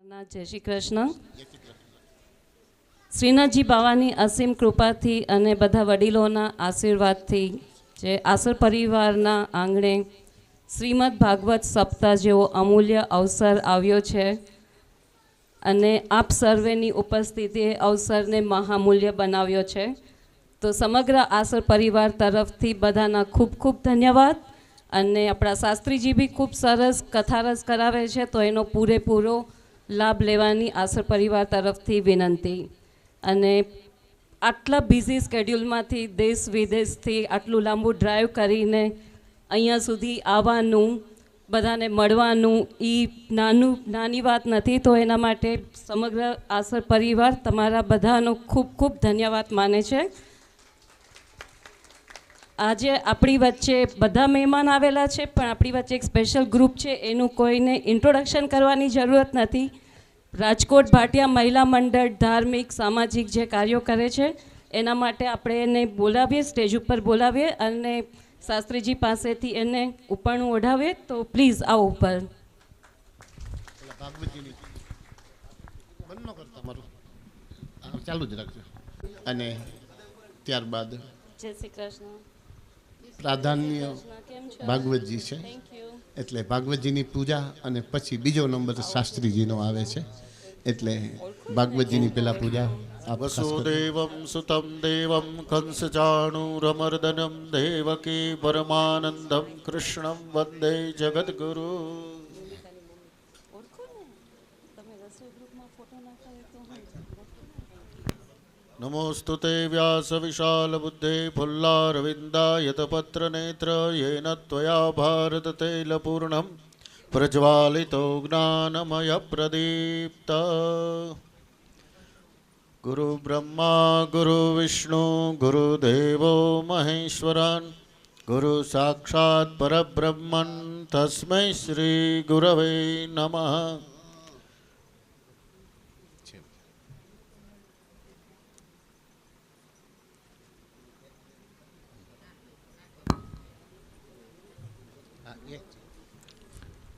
જય શ્રી કૃષ્ણ. શ્રીનાથજી બાવાની અસીમ કૃપાથી અને બધા વડીલોના આશીર્વાદથી જે આસર પરિવારના આંગણે શ્રીમદ ભાગવત સપ્તાહ જેવો અમૂલ્ય અવસર આવ્યો છે અને આપ સર્વેની ઉપસ્થિતિએ અવસરને મહામૂલ્ય બનાવ્યો છે. તો સમગ્ર આસર પરિવાર તરફથી બધાના ખૂબ ખૂબ ધન્યવાદ. અને આપણા શાસ્ત્રીજી બી ખૂબ સરસ કથારસ કરાવે છે, તો એનો પૂરેપૂરો લાભ લેવાની આસર પરિવાર તરફથી વિનંતી. અને આટલા બિઝી સ્કેડ્યુલમાંથી દેશ વિદેશથી આટલું લાંબુ ડ્રાઈવ કરીને અહીંયા સુધી આવવાનું, બધાને મળવાનું એ નાની વાત નથી. તો એના માટે સમગ્ર આસર પરિવાર તમારા બધાનો ખૂબ ખૂબ ધન્યવાદ માને છે. આજે આપણી વચ્ચે બધા મહેમાન આવેલા છે, પણ આપણી વચ્ચે એક સ્પેશિયલ ગ્રુપ છે, એનું કોઈને ઇન્ટ્રોડક્શન કરવાની જરૂરત નથી. રાજકોટ ભાટિયા મહિલા મંડળ ધાર્મિક સામાજિક જે કાર્યો કરે છે એના માટે આપણે એને બોલાવીએ, સ્ટેજ ઉપર બોલાવીએ અને શાસ્ત્રીજી પાસેથી એને ઉપરણું ઓઢાવીએ. તો પ્લીઝ આવો ઉપર. ચાલુ જ રાખજો. અને ત્યારબાદ જય શ્રી કૃષ્ણ. પ્રાધાન્ય ભાગવતજી છે, એટલે ભાગવતજીની પૂજા અને પછી બીજો નંબર શાસ્ત્રીજીનો આવે છે, એટલે ભાગવતજીની પહેલા પૂજા. વસુદેવમ સુતમ દેવમ કંસચાણૂરમર્દનમ દેવકી પરમાનંદમ કૃષ્ણમ વંદે જગદ્ગુરુ. નમોસ્તુતે વ્યાસ વિશાલ બુદ્ધે ફુલ્લારવિંદાયતપત્રનેત્ર યેન ત્વયા ભારત તૈલપૂર્ણમ પ્રજ્વાલિતો જ્ઞાનમય પ્રદીપ્ત. ગુરુ બ્રહ્મા ગુરુ વિષ્ણુ ગુરુદેવો મહેશ્વરાન ગુરુ સાક્ષાત પરબ્રહ્મન તસ્મૈ શ્રી ગુરવે નમઃ.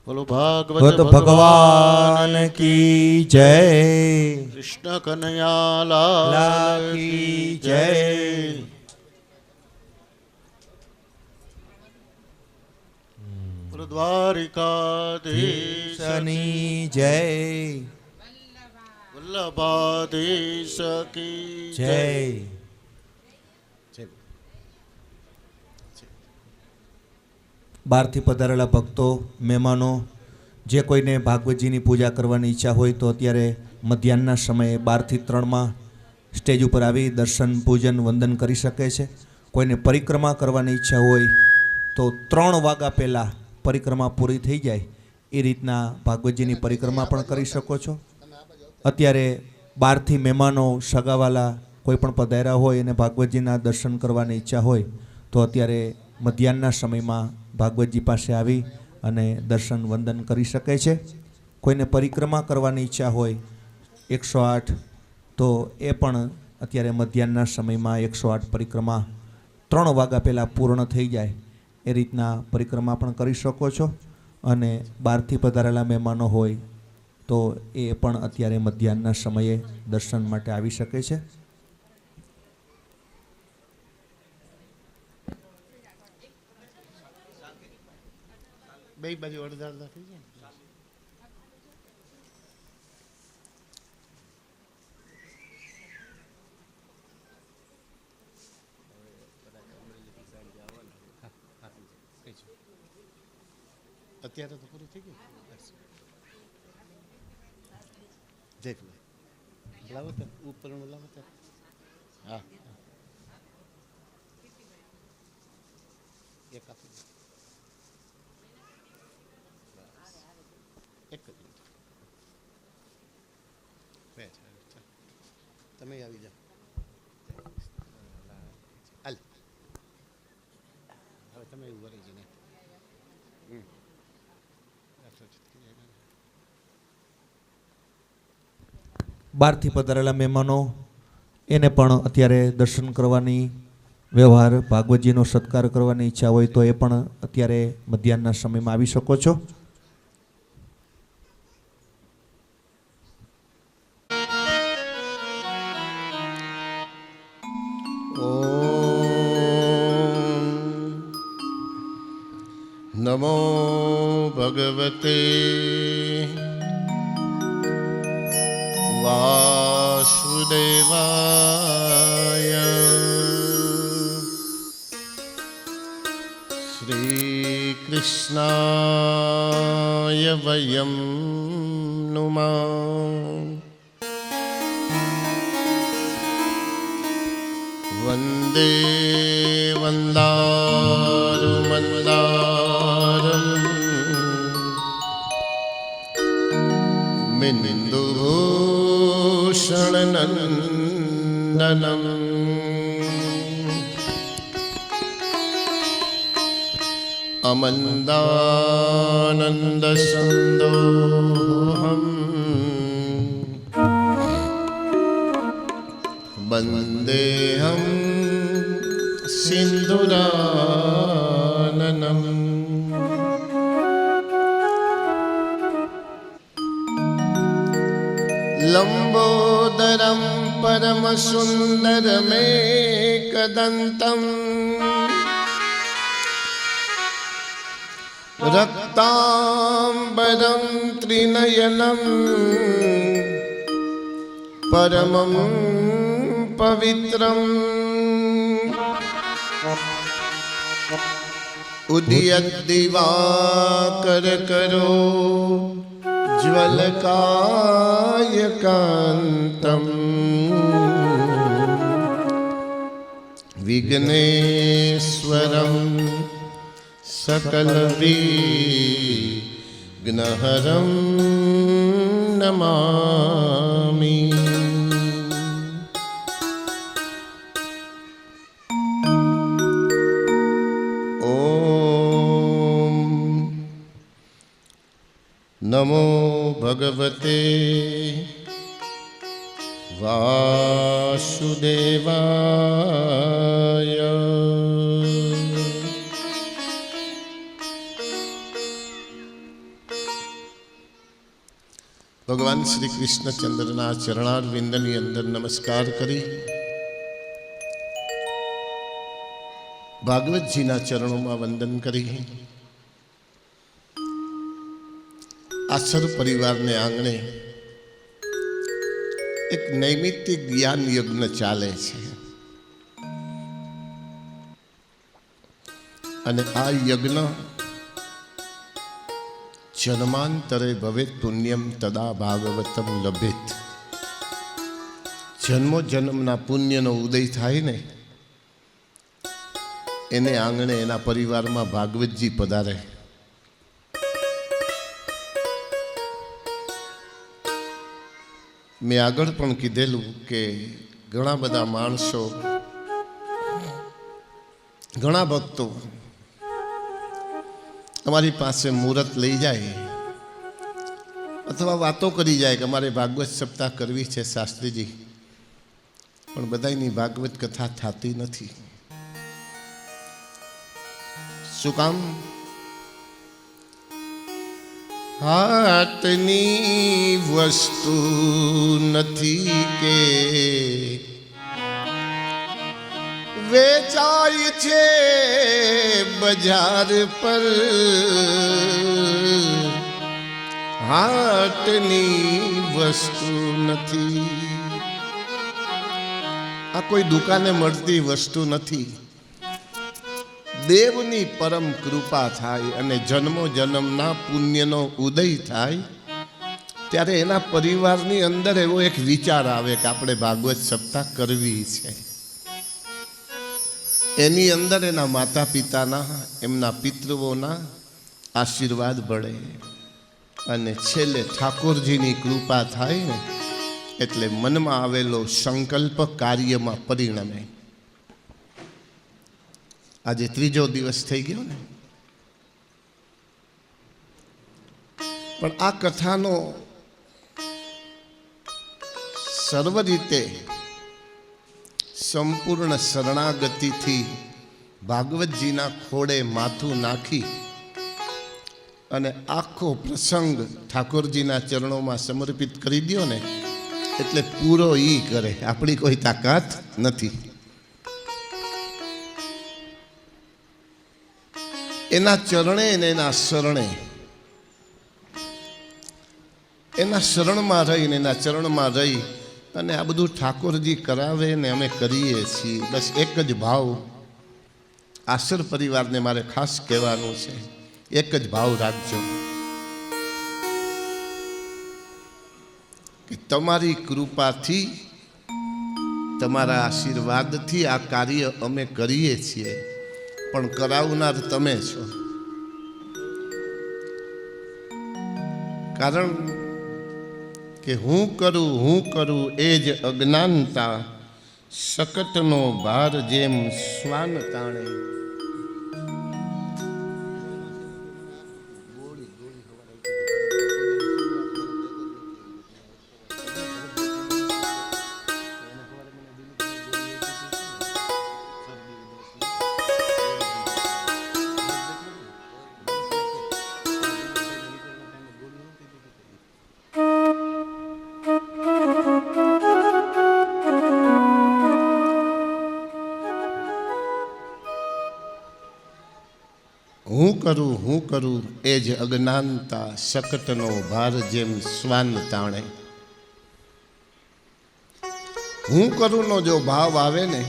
બોલો ભાગવત ભગવાન કી જય. કૃષ્ણ કનૈયા લાલ કી જય. દ્વારિકાધીશની જય. વલ્લભાધીશ કી જય. બહારથી પધારેલા ભક્તો, મહેમાનો, જે કોઈને ભાગવતજીની પૂજા કરવાની ઈચ્છા હોય તો અત્યારે મધ્યાહનના સમયે 12 થી 3 સ્ટેજ ઉપર આવી દર્શન પૂજન વંદન કરી શકે છે. કોઈને પરિક્રમા કરવાની ઈચ્છા હોય તો 3 વાગ્યા પહેલાં પરિક્રમા પૂરી થઈ જાય એ રીતના ભાગવતજીની પરિક્રમા પણ કરી શકો છો. અત્યારે બહારથી મહેમાનો સગાવાલા કોઈ પણ પધાર્યા હોય અને ભાગવતજીના દર્શન કરવાની ઈચ્છા હોય તો અત્યારે મધ્યાહનના સમયમાં ભાગવતજી પાસે આવી અને દર્શન વંદન કરી શકે છે. કોઈને પરિક્રમા કરવાની ઈચ્છા હોય 108 તો એ પણ અત્યારે મધ્યાહનના સમયમાં 108 પરિક્રમા 3 વાગ્યા પહેલાં પૂર્ણ થઈ જાય એ રીતના પરિક્રમા પણ કરી શકો છો. અને બહારથી પધારેલા મહેમાનો હોય તો એ પણ અત્યારે મધ્યાહનના સમયે દર્શન માટે આવી શકે છે. બે બાજુ અડધા અડધા થઈ જાય. અત્યારે તો પૂરું થઈ ગયું. જય લાવો તો ઉપર લાવો તો. હા એક આપી દો. એક જ મિનિટ. તમે આવી જાઓ. હાલ હવે તમે એવું વળી જઈને બહારથી પધારેલા મહેમાનો એને પણ અત્યારે દર્શન કરવાની વ્યવહાર ભાગવતજીનો સત્કાર કરવાની ઈચ્છા હોય તો એ પણ અત્યારે મધ્યાહનના સમયમાં આવી શકો છો. નમો ભગવતે વાસુદેવાય. શ્રી કૃષ્ણાય વયમ નુમા વંદે વંદારુમંદારમ મિંદુભૂષણનંદનમ અમંદાનંદસંદોહમ વંદેહમ સિંદુરાનનમ. લંબોદરમ પરમસુંદરમેકદંતમ રક્તાંબરમ ત્રિનયનમ પરમં પવિત્રમ ઉદયત દિવાકર કરો જ્વલકાયકાંતમ વિઘ્નેશ્વરમ સકલવિઘ્નહરં નમામિ. નમો ભગવતે વાસુદેવાય. ભગવાન શ્રી કૃષ્ણચંદ્રના ચરણારવિંદની અંદર નમસ્કાર કરી ભાગવતજીના ચરણોમાં વંદન કરી આસર પરિવારને આંગણે એક નૈમિત્તિક જ્ઞાન યજ્ઞ ચાલે છે અને આ યજ્ઞ જન્માંતરે ભવેત પુણ્યમ તદા ભાગવતમ લભેત. જન્મો જન્મના પુણ્યનો ઉદય થાય ને એને આંગણે એના પરિવારમાં ભાગવતજી પધારે. મેં આગળ પણ કીધેલું કે ઘણા બધા માણસો, ઘણા ભક્તો અમારી પાસે મુહૂર્ત લઈ જાય અથવા વાતો કરી જાય કે અમારે ભાગવત સપ્તાહ કરવી છે શાસ્ત્રીજી, પણ બધાની ભાગવત કથા થતી નથી. શું કામ? હાથની વસ્તુ નથી કે વેચાય છે બજાર પર. હાથની વસ્તુ નથી, આ કોઈ દુકાને મળતી વસ્તુ નથી. દેવની પરમ કૃપા થાય અને જન્મો જન્મના પુણ્યનો ઉદય થાય ત્યારે એના પરિવારની અંદર એવો એક વિચાર આવે કે આપણે ભાગવત સપ્તાહ કરવી છે. એની અંદર એના માતા પિતાના, એમના પિતૃઓના આશીર્વાદ મળે અને છેલ્લે ઠાકોરજીની કૃપા થાય ને એટલે મનમાં આવેલો સંકલ્પ કાર્યમાં પરિણમે. આજે ત્રીજો દિવસ થઈ ગયો ને, પણ આ કથાનો સર્વ રીતે સંપૂર્ણ શરણાગતિથી ભાગવતજીના ખોડે માથું નાખી અને આખો પ્રસંગ ઠાકોરજીના ચરણોમાં સમર્પિત કરી દો ને એટલે પૂરો ઈ કરે, આપણી કોઈ તાકાત નથી. એના ચરણે ને એના શરણે, એના શરણમાં રહીને એના ચરણમાં રહી અને આ બધું ઠાકોરજી કરાવે ને અમે કરીએ છીએ. બસ એક જ ભાવ આસર પરિવારને મારે ખાસ કહેવાનું છે, એક જ ભાવ રાખજો કે તમારી કૃપાથી, તમારા આશીર્વાદથી આ કાર્ય અમે કરીએ છીએ, પણ કરાવનાર તમે છો. કારણ કે હું કરું એ જ અજ્ઞાનતા, શકટનો ભાર જેમ શ્વાન તાણે. હું કરું એ જ અજ્ઞાનતા, શકટનો ભાર જેમ શ્વાન તાણે. હું કરુંનો જો ભાવ આવે ને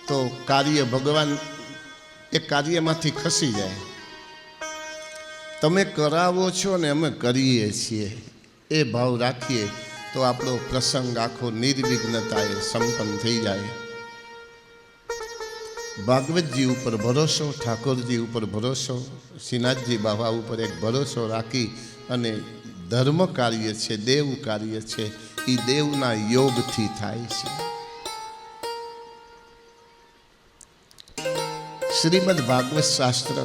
તો કાર્ય ભગવાન એ કાર્યમાંથી ખસી જાય. તમે કરાવો છો ને અમે કરીએ છીએ એ ભાવ રાખીએ તો આપણો પ્રસંગ આખો નિર્વિઘ્નતાએ સંપન્ન થઈ જાય. ભાગવતજી ઉપર ભરોસો, ઠાકોરજી ઉપર ભરોસો, શ્રીનાથજી બાબા ઉપર એક ભરોસો રાખી અને ધર્મ કાર્ય છે, દેવ કાર્ય છે, એ દેવના યોગથી થાય છે. શ્રીમદ ભાગવત શાસ્ત્ર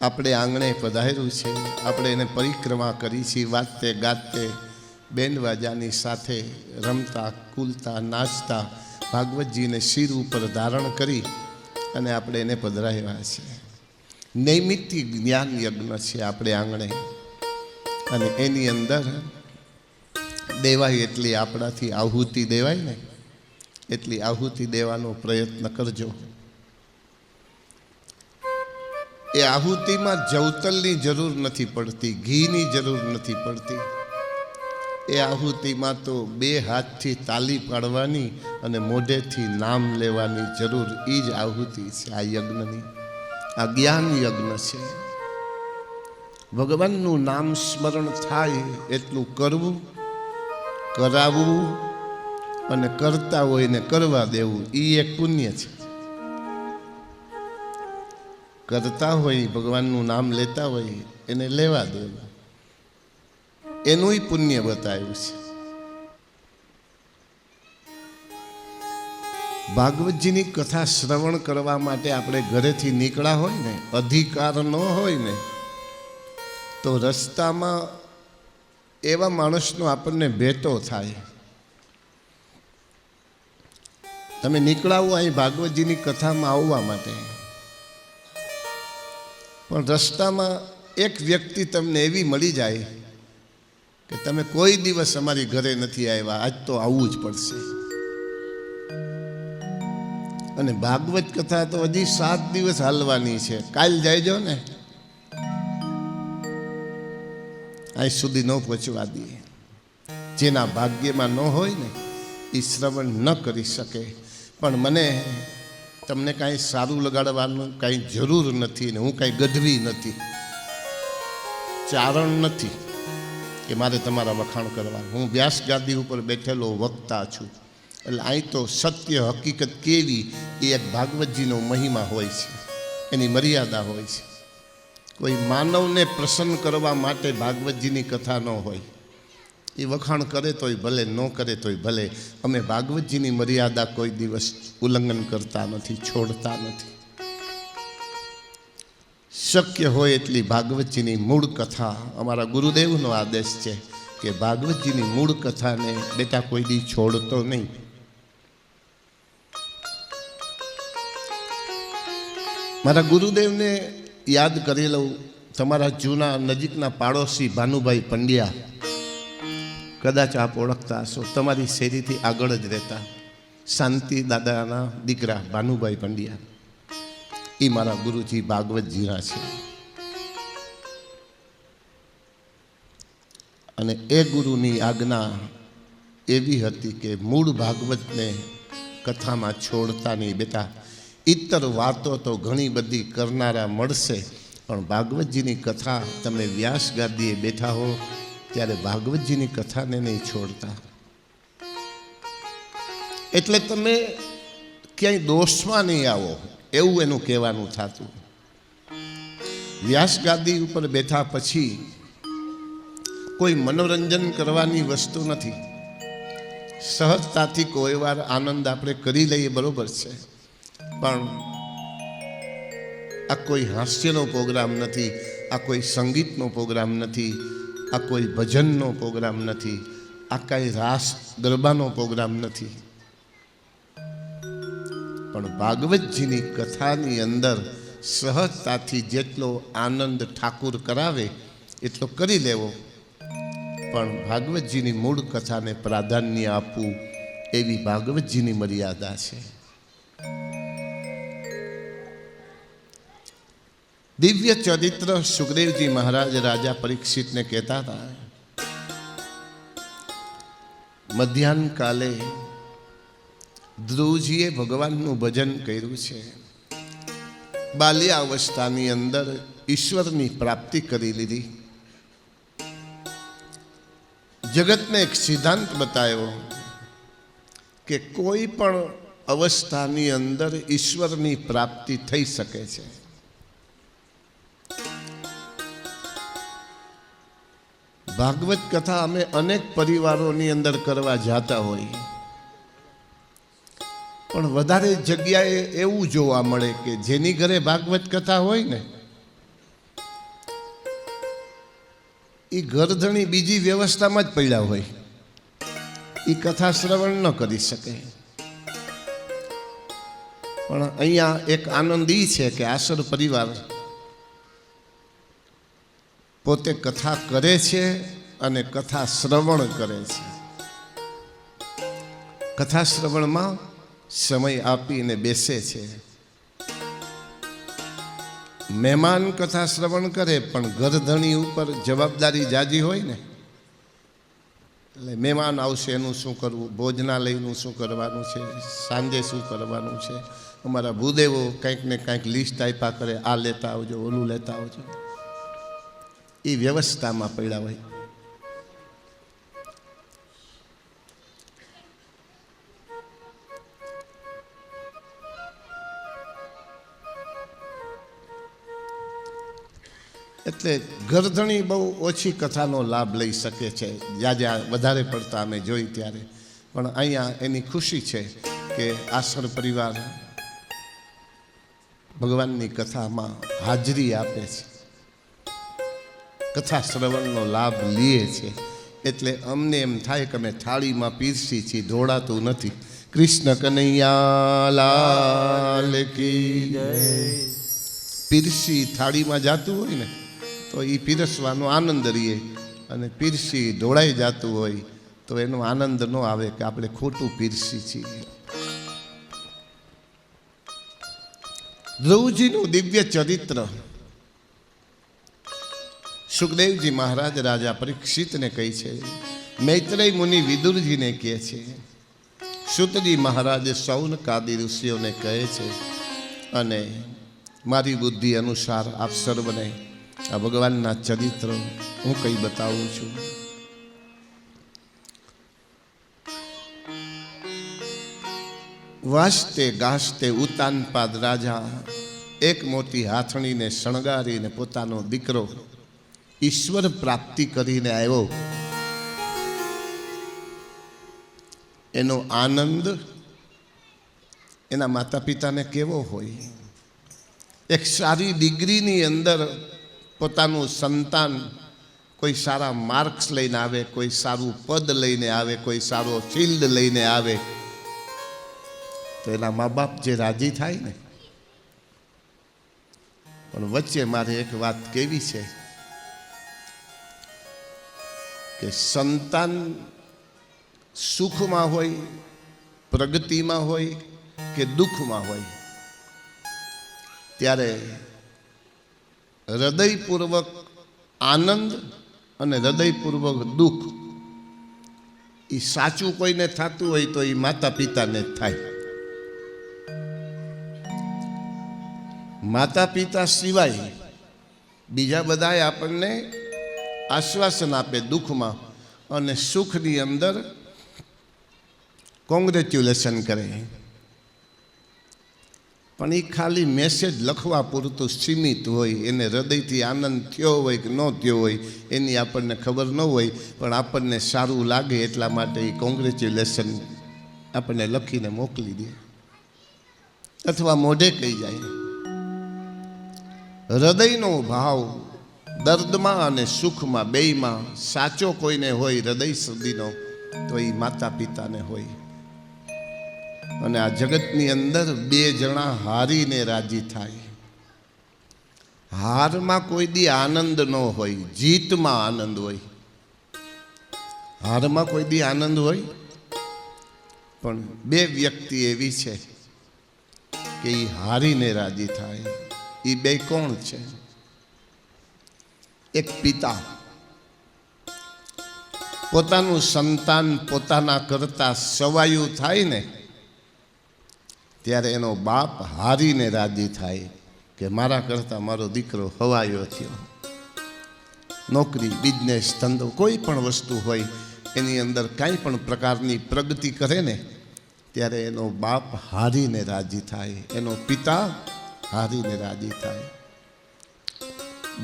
આપણે આંગણે પધાર્યું છે, આપણે એને પરિક્રમા કરી છે, વાજતે ગાતે બેન્ડ વાજાની સાથે રમતા કૂલતા નાચતા ભાગવતજીને શિર ઉપર ધારણ કરી અને આપણે એને પધરાવ્યા છે. નૈમિત્તિક જ્ઞાન યજ્ઞ છે આપણે આંગણે, અને એની અંદર દેવાય એટલી આપણાથી આહુતિ દેવાય ને એટલી આહુતિ દેવાનો પ્રયત્ન કરજો. એ આહુતિમાં જવતલની જરૂર નથી પડતી, ઘીની જરૂર નથી પડતી. એ આહુતિમાં તો બે હાથથી તાલી પાડવાની અને મોઢેથી નામ લેવાની જરૂર, એ જ આહુતિ છે આ યજ્ઞની. આ જ્ઞાન યજ્ઞ છે. ભગવાનનું નામ સ્મરણ થાય એટલું કરવું, કરાવવું અને કરતા હોય ને કરવા દેવું, એ એક પુણ્ય છે. કરતા હોય, ભગવાનનું નામ લેતા હોય એને લેવા દેવું, એનું પુણ્ય બતાવ્યું છે. ભાગવતજીની કથા શ્રવણ કરવા માટે આપણે ઘરેથી નીકળ્યા હોય ને, અધિકાર ન હોય ને, તો રસ્તામાં એવા માણસનો આપણને ભેટો થાય. તમે નીકળાવો અહીં ભાગવતજીની કથામાં આવવા માટે, પણ રસ્તામાં એક વ્યક્તિ તમને એવી મળી જાય કે તમે કોઈ દિવસ અમારી ઘરે નથી આવ્યા, આજ તો આવવું જ પડશે. અને ભાગવત કથા તો હજી 7 દિવસ હાલવાની છે, કાલ જાયજો ને, અહીં સુધી ન પહોંચવા દઈએ. જેના ભાગ્યમાં ન હોય ને એ શ્રવણ ન કરી શકે. પણ મને તમને કાંઈ સારું લગાડવાનું કાંઈ જરૂર નથી ને હું કાંઈ ગઢવી નથી, ચારણ નથી કે મારે તમારા વખાણ કરવા. હું વ્યાસ ગાદી ઉપર બેઠેલો વક્તા છું. એટલે અહીં તો સત્ય હકીકત કેવી એ એક ભાગવતજીનો મહિમા હોય છે, એની મર્યાદા હોય છે. કોઈ માનવને પ્રસન્ન કરવા માટે ભાગવતજીની કથા ન હોય. એ વખાણ કરે તોય ભલે, ન કરે તોય ભલે. અમે ભાગવતજીની મર્યાદા કોઈ દિવસ ઉલ્લંઘન કરતા નથી, છોડતા નથી. શક્ય હોય એટલી ભાગવતજીની મૂળ કથા, અમારા ગુરુદેવનો આદેશ છે કે ભાગવતજીની મૂળ કથાને બેટા કોઈ દી છોડતો નહીં. મારા ગુરુદેવને યાદ કરી લઉં. તમારા જૂના નજીકના પાડોશી ભાનુભાઈ પંડ્યા, કદાચ આપ ઓળખતા હશો, તમારી શેરીથી આગળ જ રહેતા, શાંતિ દાદાના દીકરા ભાનુભાઈ પંડ્યા. એ મારા ગુરુજી ભાગવતજીના છે. અને એ ગુરુની આજ્ઞા એવી હતી કે મૂળ ભાગવતને કથામાં છોડતા નહીં. બેટા, ઇતર વાતો તો ઘણી બધી કરનારા મળશે, પણ ભાગવતજીની કથા તમે વ્યાસ ગાદીએ બેઠા હો ત્યારે ભાગવતજીની કથાને નહીં છોડતા. એટલે તમે ક્યાંય દોષમાં નહીં આવો એવું એનું કહેવાનું થતું. વ્યાસ ગાદી ઉપર બેઠા પછી કોઈ મનોરંજન કરવાની વસ્તુ નથી. સહજતાથી કોઈ વાર આનંદ આપણે કરી લઈએ, બરોબર છે, પણ આ કોઈ હાસ્યનો પ્રોગ્રામ નથી, આ કોઈ સંગીતનો પ્રોગ્રામ નથી, આ કોઈ ભજનનો પ્રોગ્રામ નથી, આ કાંઈ રાસ ગરબાનો પ્રોગ્રામ નથી. પણ ભાગવતજીની કથાની અંદર સહજતાથી જેટલો આનંદ ઠાકુર કરાવે એટલો કરી લેવો, પણ ભાગવતજીની મૂળ કથાને પ્રાધાન્ય આપવું એવી ભાગવતજીની મર્યાદા છે. દિવ્ય ચરિત્ર સુખદેવજી મહારાજ રાજા પરીક્ષિતને કહેતા હતા, મધ્યાહન કાલે ધ્રુવજીએ ભગવાનનું ભજન કર્યું છે. બાલ્યાવસ્થાની અંદર ઈશ્વરની પ્રાપ્તિ કરી લીધી. જગતને એક સિદ્ધાંત બતાવ્યો કે કોઈ પણ અવસ્થાની અંદર ઈશ્વરની પ્રાપ્તિ થઈ શકે છે. ભાગવત કથા અમે અનેક પરિવારોની અંદર કરવા જાતા હોય, પણ વધારે જગ્યાએ એવું જોવા મળે કે જેની ઘરે ભાગવત કથા હોય ને એ ઘરધણી બીજી વ્યવસ્થામાં જ પડ્યા હોય, એ કથા શ્રવણ ન કરી શકે. પણ અહીંયા એક આનંદ એ છે કે આસર પરિવાર પોતે કથા કરે છે અને કથા શ્રવણ કરે છે. કથા શ્રવણમાં સમય આપીને બેસે છે. મહેમાન કથા શ્રવણ કરે, પણ ઘરધણી ઉપર જવાબદારી જાજી હોય ને, એટલે મહેમાન આવશે એનું શું કરવું, ભોજનાલયનું શું કરવાનું છે, સાંજે શું કરવાનું છે. અમારા ભૂદેવો કંઈક ને કંઈક લિસ્ટ આપ્યા કરે, આ લેતા આવજો, ઓલું લેતા આવજો. એ વ્યવસ્થામાં પડ્યા હોય. એટલે ઘરધણી બહુ ઓછી કથાનો લાભ લઈ શકે છે, જ્યાં જ્યાં વધારે પડતા અમે જોઈ ત્યારે. પણ અહીંયા એની ખુશી છે કે આસર પરિવાર ભગવાનની કથામાં હાજરી આપે છે, કથા શ્રવણનો લાભ લે છે. એટલે અમને એમ થાય કે અમે થાળીમાં પીરસી છીએ, ઢોળાતું નથી. કૃષ્ણ કનૈયા લાલ કી જય. પીરસી થાળીમાં જાતું હોય ને તો એ પીરસવાનો આનંદ રહીએ, અને પીરસી ઢોળાઈ જતું હોય તો એનો આનંદ ન આવે કે આપણે ખોટું પીરસી છીએ. ધ્રુવજીનું દિવ્ય ચરિત્ર સુખદેવજી મહારાજ રાજા પરીક્ષિતને કહે છે, મૈત્રેય મુનિ વિદુરજીને કહે છે, સૂતજી મહારાજ સૌનકાદી ઋષિઓને કહે છે, અને મારી બુદ્ધિ અનુસાર આપ સર્વને આ ભગવાનના ચરિત્ર હું કંઈ બતાવું છું. વાસ્તે ગાસ્તે ઉતાનપાદ રાજા એક મોટી હાથણીને શણગારીને પોતાનો દીકરો ઈશ્વર પ્રાપ્તિ કરીને આવ્યો. એનો આનંદ એના માતા પિતાને કેવો હોય. એક સારી ડિગ્રીની અંદર પોતાનું સંતાન કોઈ સારા માર્ક્સ લઈને આવે, કોઈ સારું પદ લઈને આવે, કોઈ સારો ફિલ્ડ લઈને આવે, તો એના મા બાપ જે રાજી થાય ને. પણ વચ્ચે મારે એક વાત કેવી છે કે સંતાન સુખમાં હોય, પ્રગતિમાં હોય કે દુઃખમાં હોય, ત્યારે હૃદયપૂર્વક આનંદ અને હૃદયપૂર્વક દુઃખ એ સાચું કોઈને થતું હોય તો એ માતા પિતાને જ થાય. માતા પિતા સિવાય બીજા બધાએ આપણને આશ્વાસન આપે દુઃખમાં અને સુખની અંદર કોંગ્રેચ્યુલેશન કરે, પણ એ ખાલી મેસેજ લખવા પૂરતું સીમિત હોય. એને હૃદયથી આનંદ થયો હોય કે ન થયો હોય એની આપણને ખબર ન હોય, પણ આપણને સારું લાગે એટલા માટે એ કોંગ્રેચ્યુલેશન આપણને લખીને મોકલી દે અથવા મોઢે કહી જાય. હૃદયનો ભાવ દર્દમાં અને સુખમાં બેયમાં સાચો કોઈને હોય હૃદય સુધીનો તો એ માતા પિતાને હોય. અને આ જગતની અંદર બે જણા હારીને રાજી થાય. હારમાં કોઈ દી આનંદ ન હોય, જીતમાં આનંદ હોય. હારમાં કોઈ દી આનંદ હોય, પણ બે વ્યક્તિ એવી છે કે એ હારીને રાજી થાય. એ બે કોણ છે? એક પિતા પોતાનું સંતાન પોતાના કરતા સવાયું થાય ને ત્યારે એનો બાપ હારીને રાજી થાય કે મારા કરતાં મારો દીકરો હવાયો થયો. નોકરી, બિઝનેસ, ધંધો, કોઈ પણ વસ્તુ હોય એની અંદર કાંઈ પણ પ્રકારની પ્રગતિ કરે ને ત્યારે એનો બાપ હારીને રાજી થાય, એનો પિતા હારીને રાજી થાય.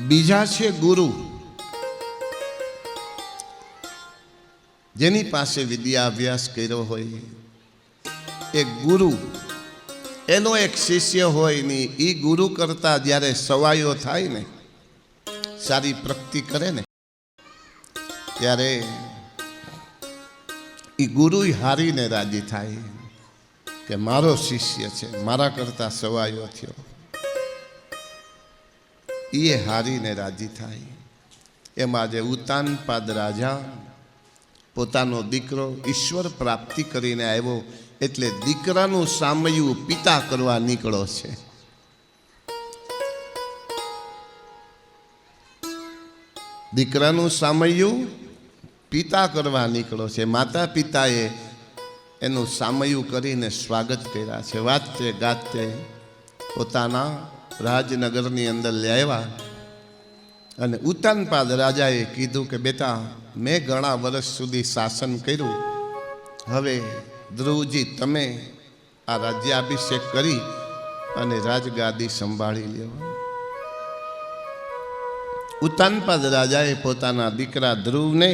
બીજા છે ગુરુ, જેની પાસે વિદ્યા અભ્યાસ કર્યો હોય. એ ગુરુ એનો એક શિષ્ય હોય ને એ ગુરુ કરતા જ્યારે સવાયો થાય ને, સારી પ્રગતિ કરે ને ત્યારે એ ગુરુ હારીને રાજી થાય કે મારો શિષ્ય છે, મારા કરતા સવાયો થયો. એ હારીને રાજી થાય. એમાં જે ઉતાનપાદ રાજા પોતાનો દીકરો ઈશ્વર પ્રાપ્તિ કરીને આવ્યો એટલે દીકરાનું સામયું પિતા કરવા નીકળો છે. દીકરાનું સામયું પિતા કરવા નીકળો છે. માતા પિતાએ એનું સામયું કરીને સ્વાગત કર્યા છે. વાતે ગાતે પોતાના રાજનગરની અંદર લાવ્યા અને ઉતાનપાદ રાજાએ કીધું કે બેટા, મેં ઘણા વર્ષ સુધી શાસન કર્યું, હવે ધ્રુવજી તમે આ રાજ્યાભિષેક કરી અને રાજગાદી સંભાળી લ્યો. ઉતાનપાદ રાજાએ પોતાના દીકરા ધ્રુવને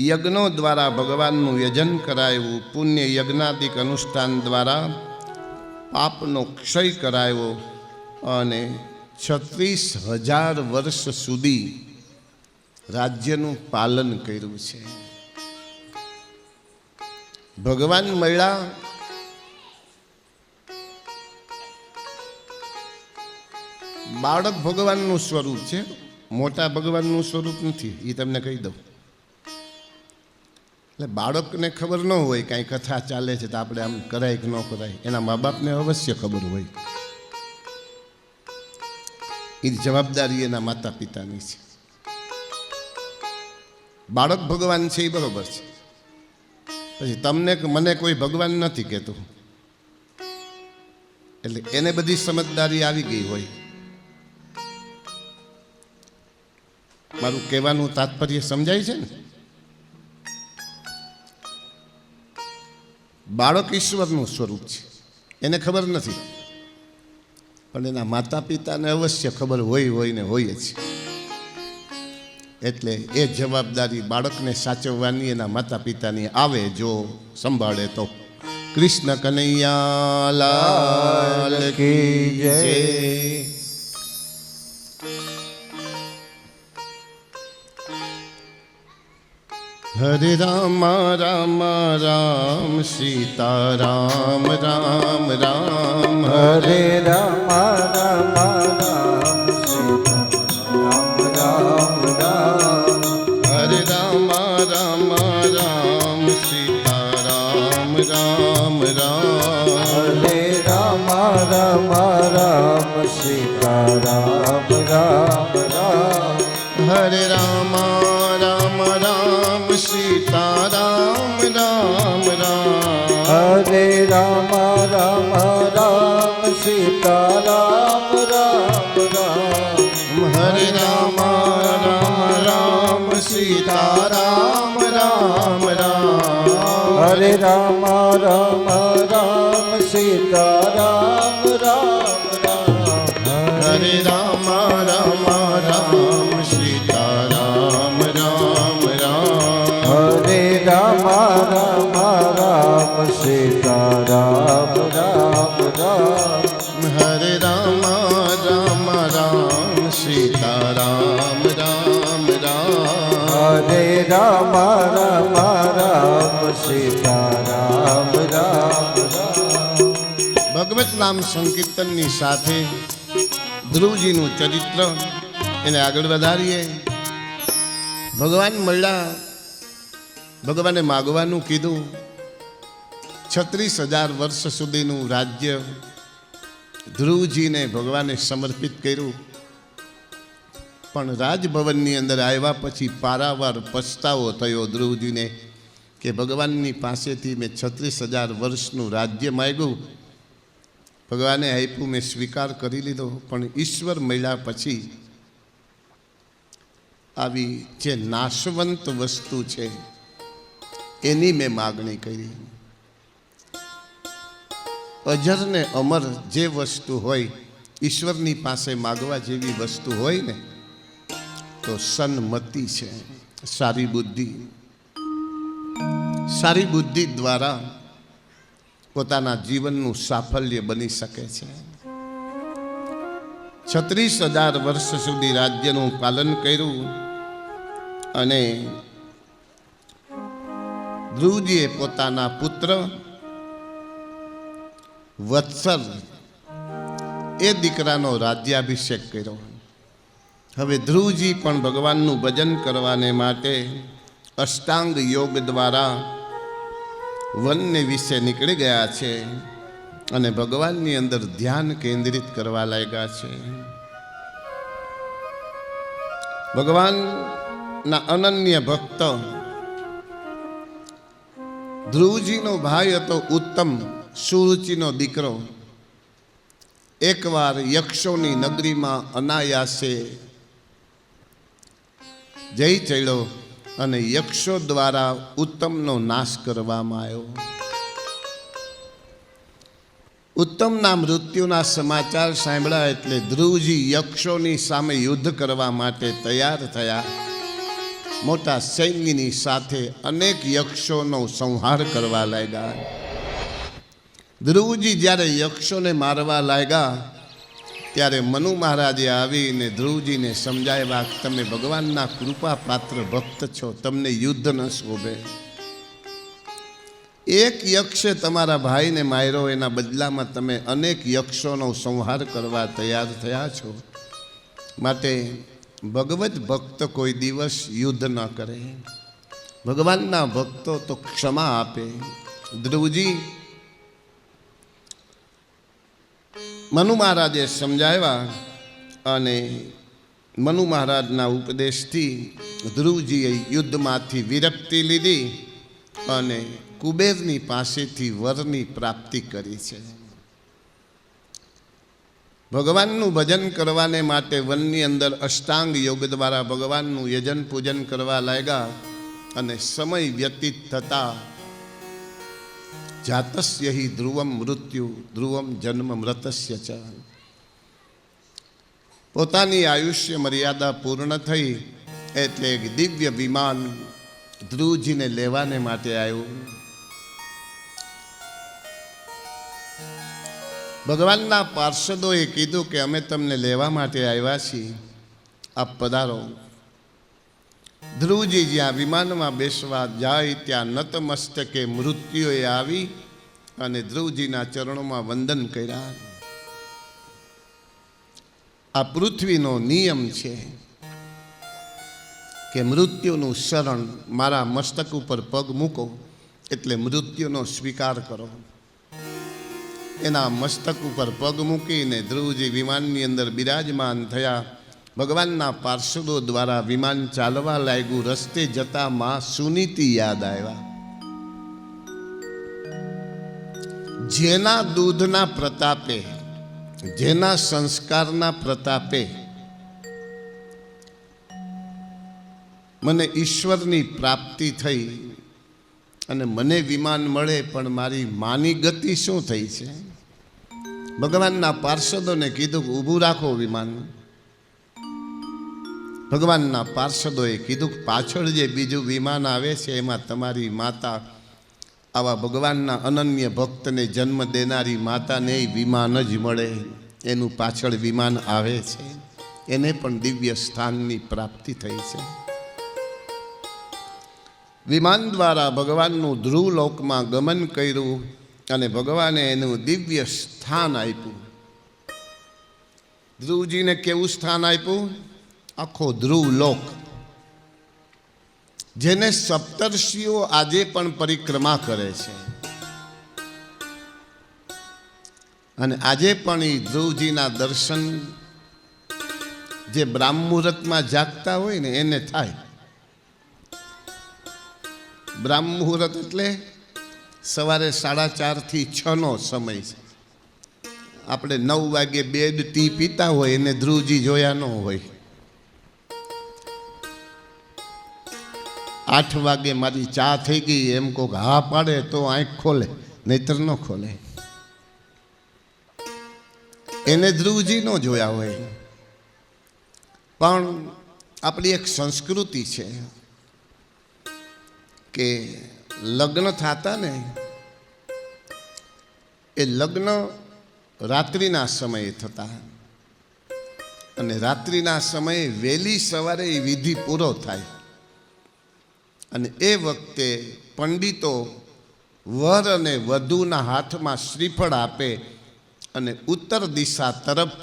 યજ્ઞો દ્વારા ભગવાનનું યજન કરાવ્યું, પુણ્ય યજ્ઞાદિક અનુષ્ઠાન દ્વારા પાપનો ક્ષય કરાવ્યો અને 36,000 વર્ષ સુધી રાજ્યનું પાલન કર્યું છે. ભગવાન મળ્યા બાળક ભગવાનનું સ્વરૂપ છે, મોટા ભગવાનનું સ્વરૂપ નથી. એ તમને કહી દઉં. એટલે બાળકને ખબર ન હોય કાંઈ કથા ચાલે છે તો આપણે આમ કરાય કે ન કરાય, એના મા બાપને અવશ્ય ખબર હોય. એ જવાબદારી એના માતા પિતાની છે. બાળક ભગવાન છે એ બરોબર છે, પછી તમને મને કોઈ ભગવાન નથી કહેતું એટલે એને બધી સમજદારી આવી ગઈ હોય. મારું કહેવાનું તાત્પર્ય સમજાય છે ને? બાળક ઈશ્વરનું સ્વરૂપ છે, એને ખબર નથી, પણ એના માતા પિતાને અવશ્ય ખબર હોય ને હોય જ. એટલે એ જવાબદારી બાળકને સાચવવાની એના માતા પિતાની આવે જો સંભાળે તો. કૃષ્ણ કનૈયા લાલ કી જય. હરે રામ રામ રામ સીતા રામ રામ રામ. હરે રામ રામ રામ સીતા રામ રામ. હરે રામ રામ રામ સીતા રામ રામ રામ. હરે રામ રામ રામ સીતારામ રામ રામ હરે રામ રામ રામ સીતારામ રામ રામ હરે રામ રામ રામ સીતારામ રામ રામ હરે રામ રામ રામ સીતારામ રામ રામ હરે રામ રામ રામ સીતારામ રામ રામ હરે રામ રામ રામ સીતારામ રામ રામ હરે રામ રામ રામ સીતારામ રામ રામ હરે રામ રામ રામ સીતારામ રામ રામ હરે રામ રામ રામ સીતારામ રામ રામ ભગવત નામ સંકીર્તનની સાથે ધ્રુવજીનું ચરિત્ર એને આગળ વધારીએ. ભગવાન મળ્યા, ભગવાને માગવાનું કીધું. 36,000 વર્ષ સુધીનું રાજ્ય ધ્રુવજીને ભગવાને સમર્પિત કર્યું. પણ રાજભવનની અંદર આવ્યા પછી પારાવાર પછતાવો થયો ધ્રુવજીને કે ભગવાનની પાસેથી મેં 36,000 વર્ષનું રાજ્ય માગ્યું, ભગવાને આપ્યું, મેં સ્વીકાર કરી લીધો, પણ ઈશ્વર મળ્યા પછી આવી જે નાશવંત વસ્તુ છે એની મેં માગણી કરી. અજર ને અમર જે વસ્તુ હોય, ઈશ્વરની પાસે માગવા જેવી વસ્તુ હોય ને તો સન્મતિ છે, સારી બુદ્ધિ. સારી બુદ્ધિ દ્વારા પોતાના જીવનનું સાફલ્ય બની શકે છે. 36,000 વર્ષ સુધી રાજ્યનું પાલન કર્યું અને ધ્રુવજીએ પોતાના પુત્ર વત્સલ એ દીકરાનો રાજ્યાભિષેક કર્યો. હવે ધ્રુવજી પણ ભગવાનનું ભજન કરવાને માટે અષ્ટાંગ યોગ દ્વારા વનને વિશે નીકળી ગયા છે અને ભગવાનની અંદર ધ્યાન કેન્દ્રિત કરવા લાગ્યા છે. ભગવાનના અનન્ય ભક્ત ધ્રુવજીનો ભાઈ હતો ઉત્તમ, સુરુચિનો દીકરો. એકવાર યક્ષોની નગરીમાં અનાયાસે જઈ ચડ્યો અને યક્ષો દ્વારા ઉત્તમનો નાશ કરવામાં આવ્યો. ઉત્તમના મૃત્યુના સમાચાર સાંભળ્યા એટલે ધ્રુવજી યક્ષોની સામે યુદ્ધ કરવા માટે તૈયાર થયા. મોટા સૈન્યની સાથે અનેક યક્ષોનો સંહાર કરવા લાગ્યા. ધ્રુવજી જ્યારે યક્ષોને મારવા લાગ્યા ત્યારે મનુ મહારાજે આવીને ધ્રુવજીને સમજાવ્યા કે તમે ભગવાનના કૃપા પાત્ર ભક્ત છો, તમને યુદ્ધ ન શોભે. એક યક્ષે તમારા ભાઈને માર્યો, એના બદલામાં તમે અનેક યક્ષોનો સંહાર કરવા તૈયાર થયા છો. માટે ભગવત ભક્ત કોઈ દિવસ યુદ્ધ ન કરે. ભગવાનના ભક્તો તો ક્ષમા આપે. ધ્રુવજી મનુ મહારાજે સમજાવ્યા અને મનુ મહારાજના ઉપદેશથી ધ્રુવજીએ યુદ્ધમાંથી વિરક્તિ લીધી અને કુબેરની પાસેથી વરની પ્રાપ્તિ કરી છે. ભગવાનનું ભજન કરવાને માટે વનની અંદર અષ્ટાંગ યોગ દ્વારા ભગવાનનું યજન પૂજન કરવા લાગ્યા અને સમય વ્યતીત થતા જાતસ્ય હિ ધ્રુવમ મૃત્યુ ધ્રુવમ જન્મ મૃતસ્ય ચ. પોતાની આયુષ્ય મર્યાદા પૂર્ણ થઈ એટલે એક દિવ્ય વિમાન ધ્રુવજીને લેવાને માટે આવ્યું. ભગવાનના પાર્ષદોએ કીધું કે અમે તમને લેવા માટે આવ્યા છીએ, આપ પધારો. ધ્રુવજી જ્યાં વિમાનમાં બેસવા જાય ત્યાં નતમસ્તકે મૃત્યુએ આવી અને ધ્રુવજીના ચરણોમાં વંદન કર્યા. આ પૃથ્વીનો નિયમ છે કે મૃત્યુનું શરણ, મારા મસ્તક ઉપર પગ મૂકો એટલે મૃત્યુનો સ્વીકાર કરો. એના મસ્તક ઉપર પગ મૂકીને ધ્રુવજી વિમાનની અંદર બિરાજમાન થયા. ભગવાનના પાર્ષદો દ્વારા વિમાન ચાલવા લાગ્યું. રસ્તે જતા માં સુનીતિ યાદ આવ્યા. જેના દૂધના પ્રતાપે, જેના સંસ્કારના પ્રતાપે મને ઈશ્વરની પ્રાપ્તિ થઈ અને મને વિમાન મળે, પણ મારી માની ગતિ શું થઈ છે? ભગવાનના પાર્ષદોને કીધું કે ઊભું રાખો વિમાન. ભગવાનના પાર્ષદોએ કીધું કે પાછળ જે બીજું વિમાન આવે છે એમાં તમારી માતા, આવા ભગવાનના અનન્ય ભક્તને જન્મ દેનારી માતાને વિમાન જ મળે. એનું પાછળ વિમાન આવે છે, એને પણ દિવ્ય સ્થાનની પ્રાપ્તિ થઈ છે. વિમાન દ્વારા ભગવાનનું ધ્રુવલોકમાં ગમન કર્યું અને ભગવાને એનું દિવ્ય સ્થાન આપ્યું. ધ્રુવજીને કેવું સ્થાન આપ્યું? આખો ધ્રુવલોક, જેને સપ્તર્ષિઓ આજે પણ પરિક્રમા કરે છે. અને આજે પણ એ ધ્રુવજીના દર્શન જે બ્રાહ્મ મુહૂર્તમાં જાગતા હોય ને એને થાય. બ્રાહ્મ મુહૂર્ત એટલે સવારે 4:30 થી 6નો સમય છે. આપણે 9 વાગે બેડ ટી પીતા હોય એને ધ્રુવજી જોયા ન હોય. 8 વાગે મારી ચા થઈ ગઈ એમ કોક હા પાડે તો આંખ ખોલે, નહીતર ન ખોલે. એને ધ્રુવજી ન જોયા હોય. પણ આપણી એક સંસ્કૃતિ છે કે લગ્ન થતા ને એ લગ્ન રાત્રિના સમયે થતા, અને રાત્રિના સમયે વહેલી સવારે એ વિધિ પૂરો થાય. અને એ વખતે પંડિતો વર અને વધુના હાથમાં શ્રીફળ આપે અને ઉત્તર દિશા તરફ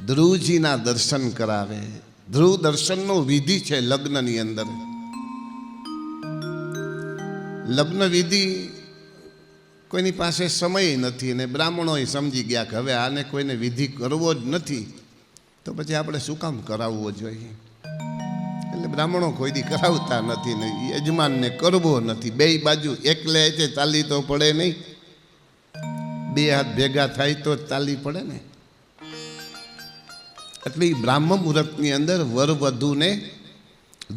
ધ્રુવજીના દર્શન કરાવે. ધ્રુવ દર્શનનો વિધિ છે લગ્નની અંદર. લગ્ન વિધિ કોઈની પાસે સમય નથી, અને બ્રાહ્મણોએ સમજી ગયા કે હવે આને કોઈને વિધિ કરવો જ નથી, તો પછી આપણે શું કામ કરાવવો જોઈએ? એટલે બ્રાહ્મણો કોઈ દી કરાવતા નથી ને યજમાનને કરવો નથી. બે બાજુ એકલે તે તાલી તો પડે નહીં, બે હાથ ભેગા થાય તો તાલી પડે ને. એટલે બ્રાહ્મ મુહૂર્તની અંદર વર વધુને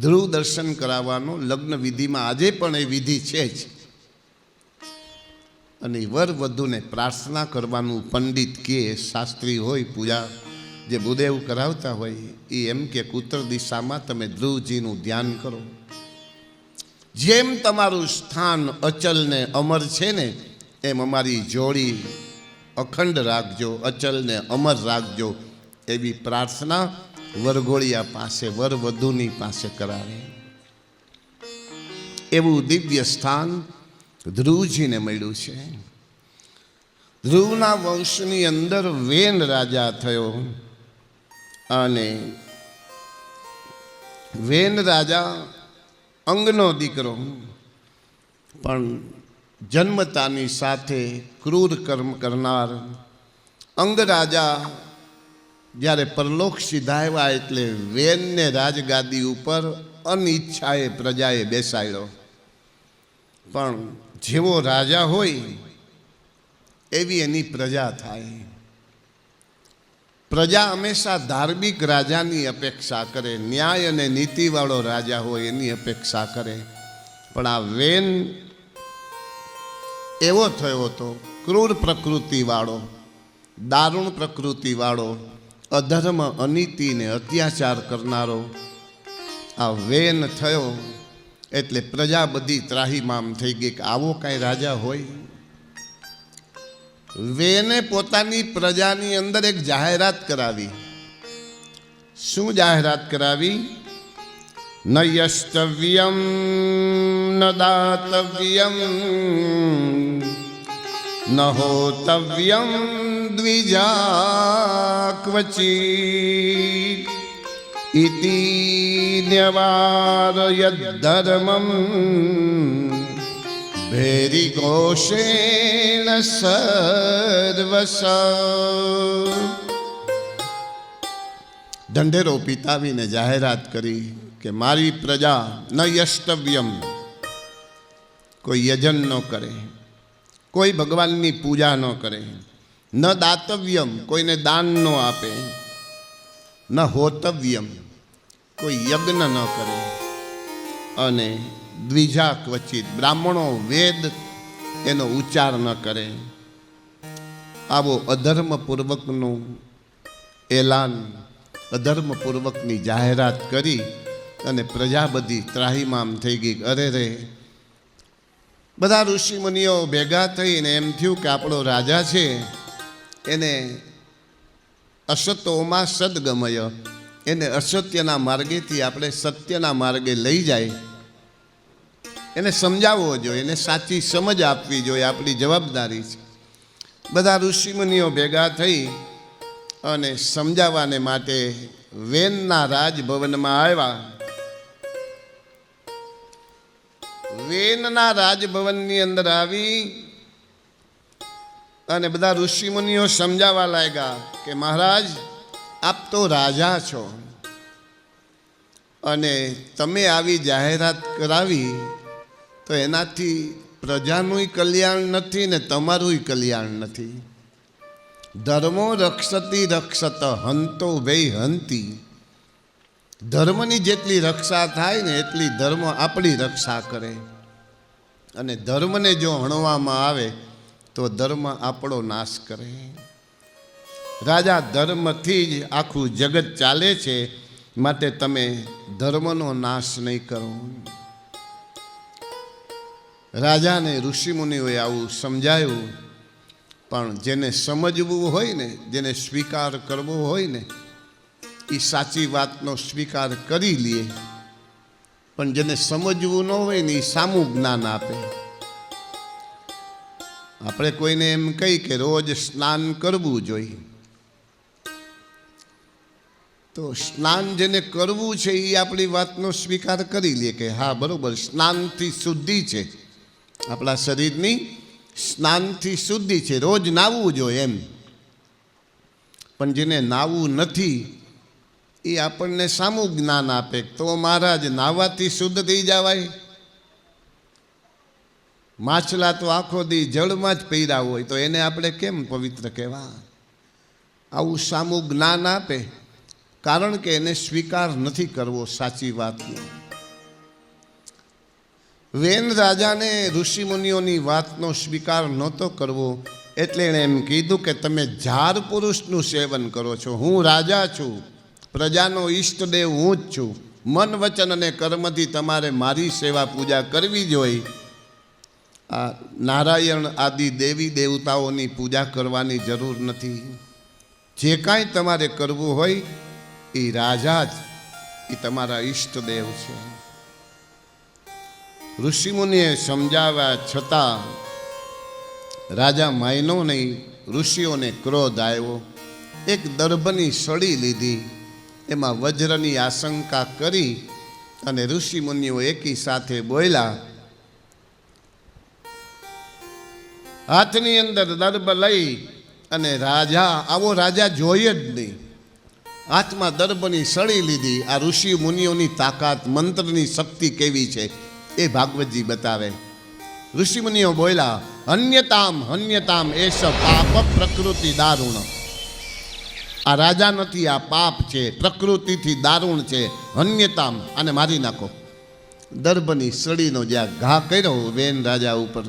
ધ્રુવ દર્શન કરાવવાનો લગ્ન વિધિમાં આજે પણ એ વિધિ છે જ. અને વર વધુને પ્રાર્થના કરવાનું પંડિત કે શાસ્ત્રી હોય, પૂજા જે ભૂદેવ કરાવતા હોય, એ એમ કે ઉત્તર દિશામાં તમે ધ્રુવજીનું ધ્યાન કરો. જેમ તમારું સ્થાન અચલ ને અમર છે ને, એમ અમારી જોડી અખંડ રાખજો, અચલ ને અમર રાખજો. એવી પ્રાર્થના વરઘોડિયા પાસે, વર વધુની પાસે કરાવે. એવું દિવ્ય સ્થાન ધ્રુવજીને મળ્યું છે. ધ્રુવના વંશની અંદર વેન રાજા થયો, અને વેન રાજા અંગનો દીકરો, પણ જન્મતાની સાથે ક્રૂર કર્મ કરનાર. અંગ રાજા જ્યારે પરલોક સિધાવ્યા એટલે વેનને રાજગાદી ઉપર અનિચ્છાએ પ્રજાએ બેસાડ્યો. પણ જેવો રાજા હોય એવી એની પ્રજા થાય. પ્રજા હંમેશા ધાર્મિક રાજાની અપેક્ષા કરે, ન્યાય અને નીતિવાળો રાજા હોય એની અપેક્ષા કરે. પણ આ વેન એવો થયો હતો, ક્રૂર પ્રકૃતિવાળો, દારૂણ પ્રકૃતિવાળો, અધર્મ, અનીતિ ને અત્યાચાર કરનારો આ વેન થયો. એટલે પ્રજા બધી ત્રાહીમામ થઈ ગઈ કે આવો કાંઈ રાજા હોય. વેને પોતાની પ્રજાની અંદર એક જાહેરાત કરાવી. શું જાહેરાત કરાવી? ન યષ્ટવ્યમ ન દાતવ્યમ ન હોતવ્યમ દ્વિજા ક્વચિ ઇતિ ન્યવારયદ્ ધર્મમ ભેરી ઘોષેણ સર્વસ. ઢંઢેરો પીતાવીને જાહેરાત કરી કે મારી પ્રજા ન યષ્ટવ્યમ, કોઈ યજન ન કરે, કોઈ ભગવાનની પૂજા ન કરે, ન દાતવ્યમ, કોઈને દાન ન આપે, ન હોતવ્યમ, કોઈ યજ્ઞ ન કરે, અને દ્વિજા ક્વચિત, બ્રાહ્મણો વેદ એનો ઉચ્ચાર ન કરે. આવો અધર્મપૂર્વકનું એલાન, અધર્મપૂર્વકની જાહેરાત કરી અને પ્રજા બધી ત્રાહીમામ થઈ ગઈ. અરે રે, બધા ઋષિમુનિઓ ભેગા થઈને એમ થયું કે આપણો રાજા છે એને અસતોમાં સદગમય, એને અસત્યના માર્ગેથી આપણે સત્યના માર્ગે લઈ જાય, એને સમજાવવો જોઈએ, એને સાચી સમજ આપવી જોઈએ, આપણી જવાબદારી છે. બધા ઋષિમુનિઓ ભેગા થઈ અને સમજાવવાને માટે વેનના રાજભવનમાં આવ્યા. વેનના રાજભવનની અંદર આવી અને બધા ઋષિમુનિઓ સમજાવવા લાગ્યા કે મહારાજ, આપ તો રાજા છો અને તમે આવી જાહેરાત કરાવી તો એનાથી પ્રજાનું કલ્યાણ નથી ને તમારું કલ્યાણ નથી. ધર્મો રક્ષતી રક્ષત, હંતો વૈ હંતી. ધર્મની જેટલી રક્ષા થાય ને એટલી ધર્મ આપણી રક્ષા કરે, અને ધર્મને જો હણવામાં આવે તો ધર્મ આપણો નાશ કરે. રાજા ધર્મથી જ આખું જગત ચાલે છે, માટે તમે ધર્મનો નાશ નહીં કરો. રાજાને ઋષિમુનિઓએ આવું સમજાયું, પણ જેને સમજવું હોય ને, જેને સ્વીકાર કરવો હોય ને, એ સાચી વાતનો સ્વીકાર કરી લે, પણ જેને સમજવું ન હોય ને એ સામું જ્ઞાન આપે. આપણે કોઈને એમ કહી કે રોજ સ્નાન કરવું જોઈએ, તો સ્નાન જેને કરવું છે એ આપણી વાતનો સ્વીકાર કરી લે કે હા બરોબર, સ્નાનથી શુદ્ધિ છે, આપણા શરીરની સ્નાનથી શુદ્ધિ છે, રોજ નાહવું જોઈએ એમ. પણ જેને નાહવું નથી એ આપણને સામું જ્ઞાન આપે તો મહારાજ નાહવાથી શુદ્ધ થઈ જવાય. માછલા તો આખો દી જળમાં જ પૈડા હોય તો એને આપણે કેમ પવિત્ર કહેવા? આવું સામું જ્ઞાન આપે, કારણ કે એને સ્વીકાર નથી કરવો સાચી વાતનો. વેન રાજાને ઋષિમુનિઓની વાતનો સ્વીકાર નહોતો કરવો, એટલે એણે એમ કીધું કે તમે ઝાર પુરુષનું સેવન કરો છો, હું રાજા છું, પ્રજાનો ઈષ્ટદેવ હું જ છું. મન વચન અને કર્મથી તમારે મારી સેવા પૂજા કરવી જોઈએ. આ નારાયણ આદિ દેવી દેવતાઓની પૂજા કરવાની જરૂર નથી. જે કાંઈ તમારે કરવું હોય એ રાજા જ, એ તમારા ઈષ્ટદેવ છે. ઋષિમુનિએ સમજાવ્યા છતાં રાજા માયનો નહીં. ઋષિઓને ક્રોધ આવ્યો. એક દર્ભની સળી લીધી, એમાં વજ્રની આશંકા કરી અને ઋષિમુનિઓ એકી સાથે બોલ્યા. હાથની અંદર દર્ભ લઈ અને રાજા, આવો રાજા જોઈએ જ નહીં, હાથમાં દર્ભની સળી લીધી. આ ઋષિ મુનિઓની તાકાત, મંત્રની શક્તિ કેવી છે એ ભાગવતજી બતાવે. ઋષિમુનિઓ બોલ્યા, હન્યતામ હન્યતામ એસ પાપ પ્રકૃતિ દારૂણ. આ રાજા નથી, આ પાપ છે, પ્રકૃતિથી દારૂણ છે. હન્યતામ, આને મારી નાખો. દર્ભની સળીનો જ્યાં ઘા કર્યો વેન રાજા ઉપર,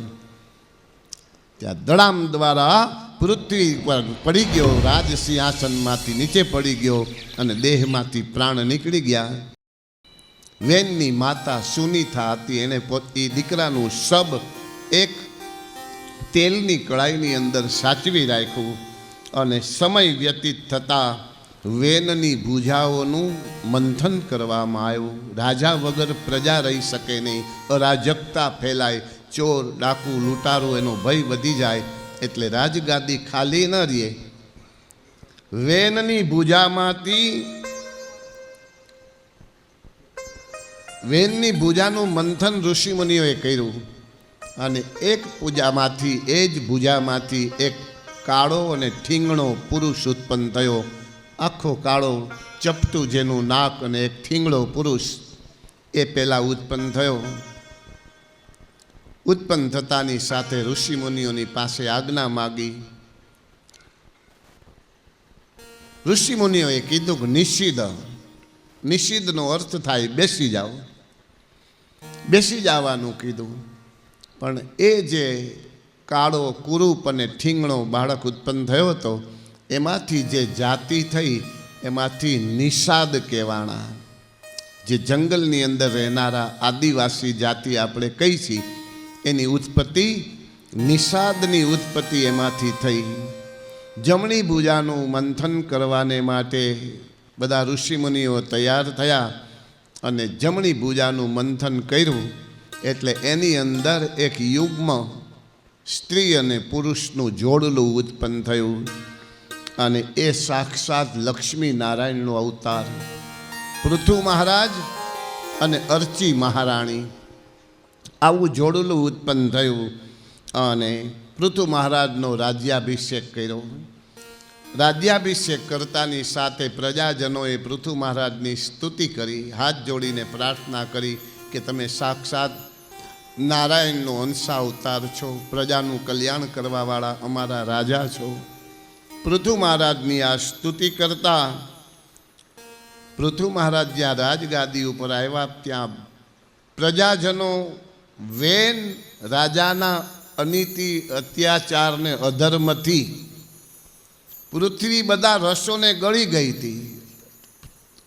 ત્યાં દડામ દ્વારા પૃથ્વી પર પડી ગયો, રાજ સિંહાસનમાંથી નીચે પડી ગયો અને દેહમાંથી પ્રાણ નીકળી ગયા. વેનની માતા સુનીતા હતી, એને પોતે દીકરાનું શબ એક તેલની કડાઈની અંદર સાચવી રાખ્યું અને સમય વ્યતીત થતાં વેનની ભૂજાઓનું મંથન કરવામાં આવ્યું. રાજા વગર પ્રજા રહી શકે નહીં, અરાજકતા ફેલાય, ચોર ડાકુ લૂંટારો એનો ભય વધી જાય, એટલે રાજગાદી ખાલી ન રહે. વેનની ભૂજામાંથી, વેનની ભૂજાનું મંથન ઋષિમુનિઓએ કર્યું અને એક પૂજામાંથી એ જ ભુજામાંથી એક કાળો અને ઠીંગણો પુરુષ ઉત્પન્ન થયો. આખો કાળો ચપટું જેનું નાક અને એક ઠીંગણો પુરુષ એ પહેલાં ઉત્પન્ન થયો. ઉત્પન્ન થતાની સાથે ઋષિમુનિઓની પાસે આજ્ઞા માગી. ઋષિમુનિઓએ કીધું કે નિષિદ્ધનો અર્થ થાય બેસી જાઓ. બેસી જવાનું કીધું. પણ એ જે કાળો કુરૂપ અને ઠીંગણો બાળક ઉત્પન્ન થયો હતો એમાંથી જે જાતિ થઈ એમાંથી નિષાદ કહેવાણા, જે જંગલની અંદર રહેનારા આદિવાસી જાતિ આપણે કહી છીએ એની ઉત્પત્તિ નિષાદની ઉત્પત્તિ એમાંથી થઈ. જમણી ભુજાનું મંથન કરવાને માટે બધા ઋષિમુનિઓ તૈયાર થયા અને જમણી ભુજાનું મંથન કર્યું એટલે એની અંદર એક યુગ્મ સ્ત્રી અને પુરુષનું જોડલું ઉત્પન્ન થયું. અને એ સાક્ષાત લક્ષ્મી નારાયણનો અવતાર પૃથુ મહારાજ અને અર્ચી મહારાણી, આવું જોડલું ઉત્પન્ન થયું. અને પૃથુ મહારાજનો રાજ્યાભિષેક કર્યો. રાજ્યાભિષેક કરતાની સાથે પ્રજાજનોએ પૃથુ મહારાજની સ્તુતિ કરી, હાથ જોડીને પ્રાર્થના કરી કે તમે સાક્ષાત નારાયણનો અંશાવતાર છો, પ્રજાનું કલ્યાણ કરવાવાળા અમારા રાજા છો. પૃથુ મહારાજની આ સ્તુતિ કરતા પૃથુ મહારાજ જ્યાં રાજગાદી ઉપર આવ્યા ત્યાં પ્રજાજનો વેન રાજાના અનીતિ અત્યાચારને અધર્મથી પૃથ્વી બધા રસોને ગળી ગઈ હતી.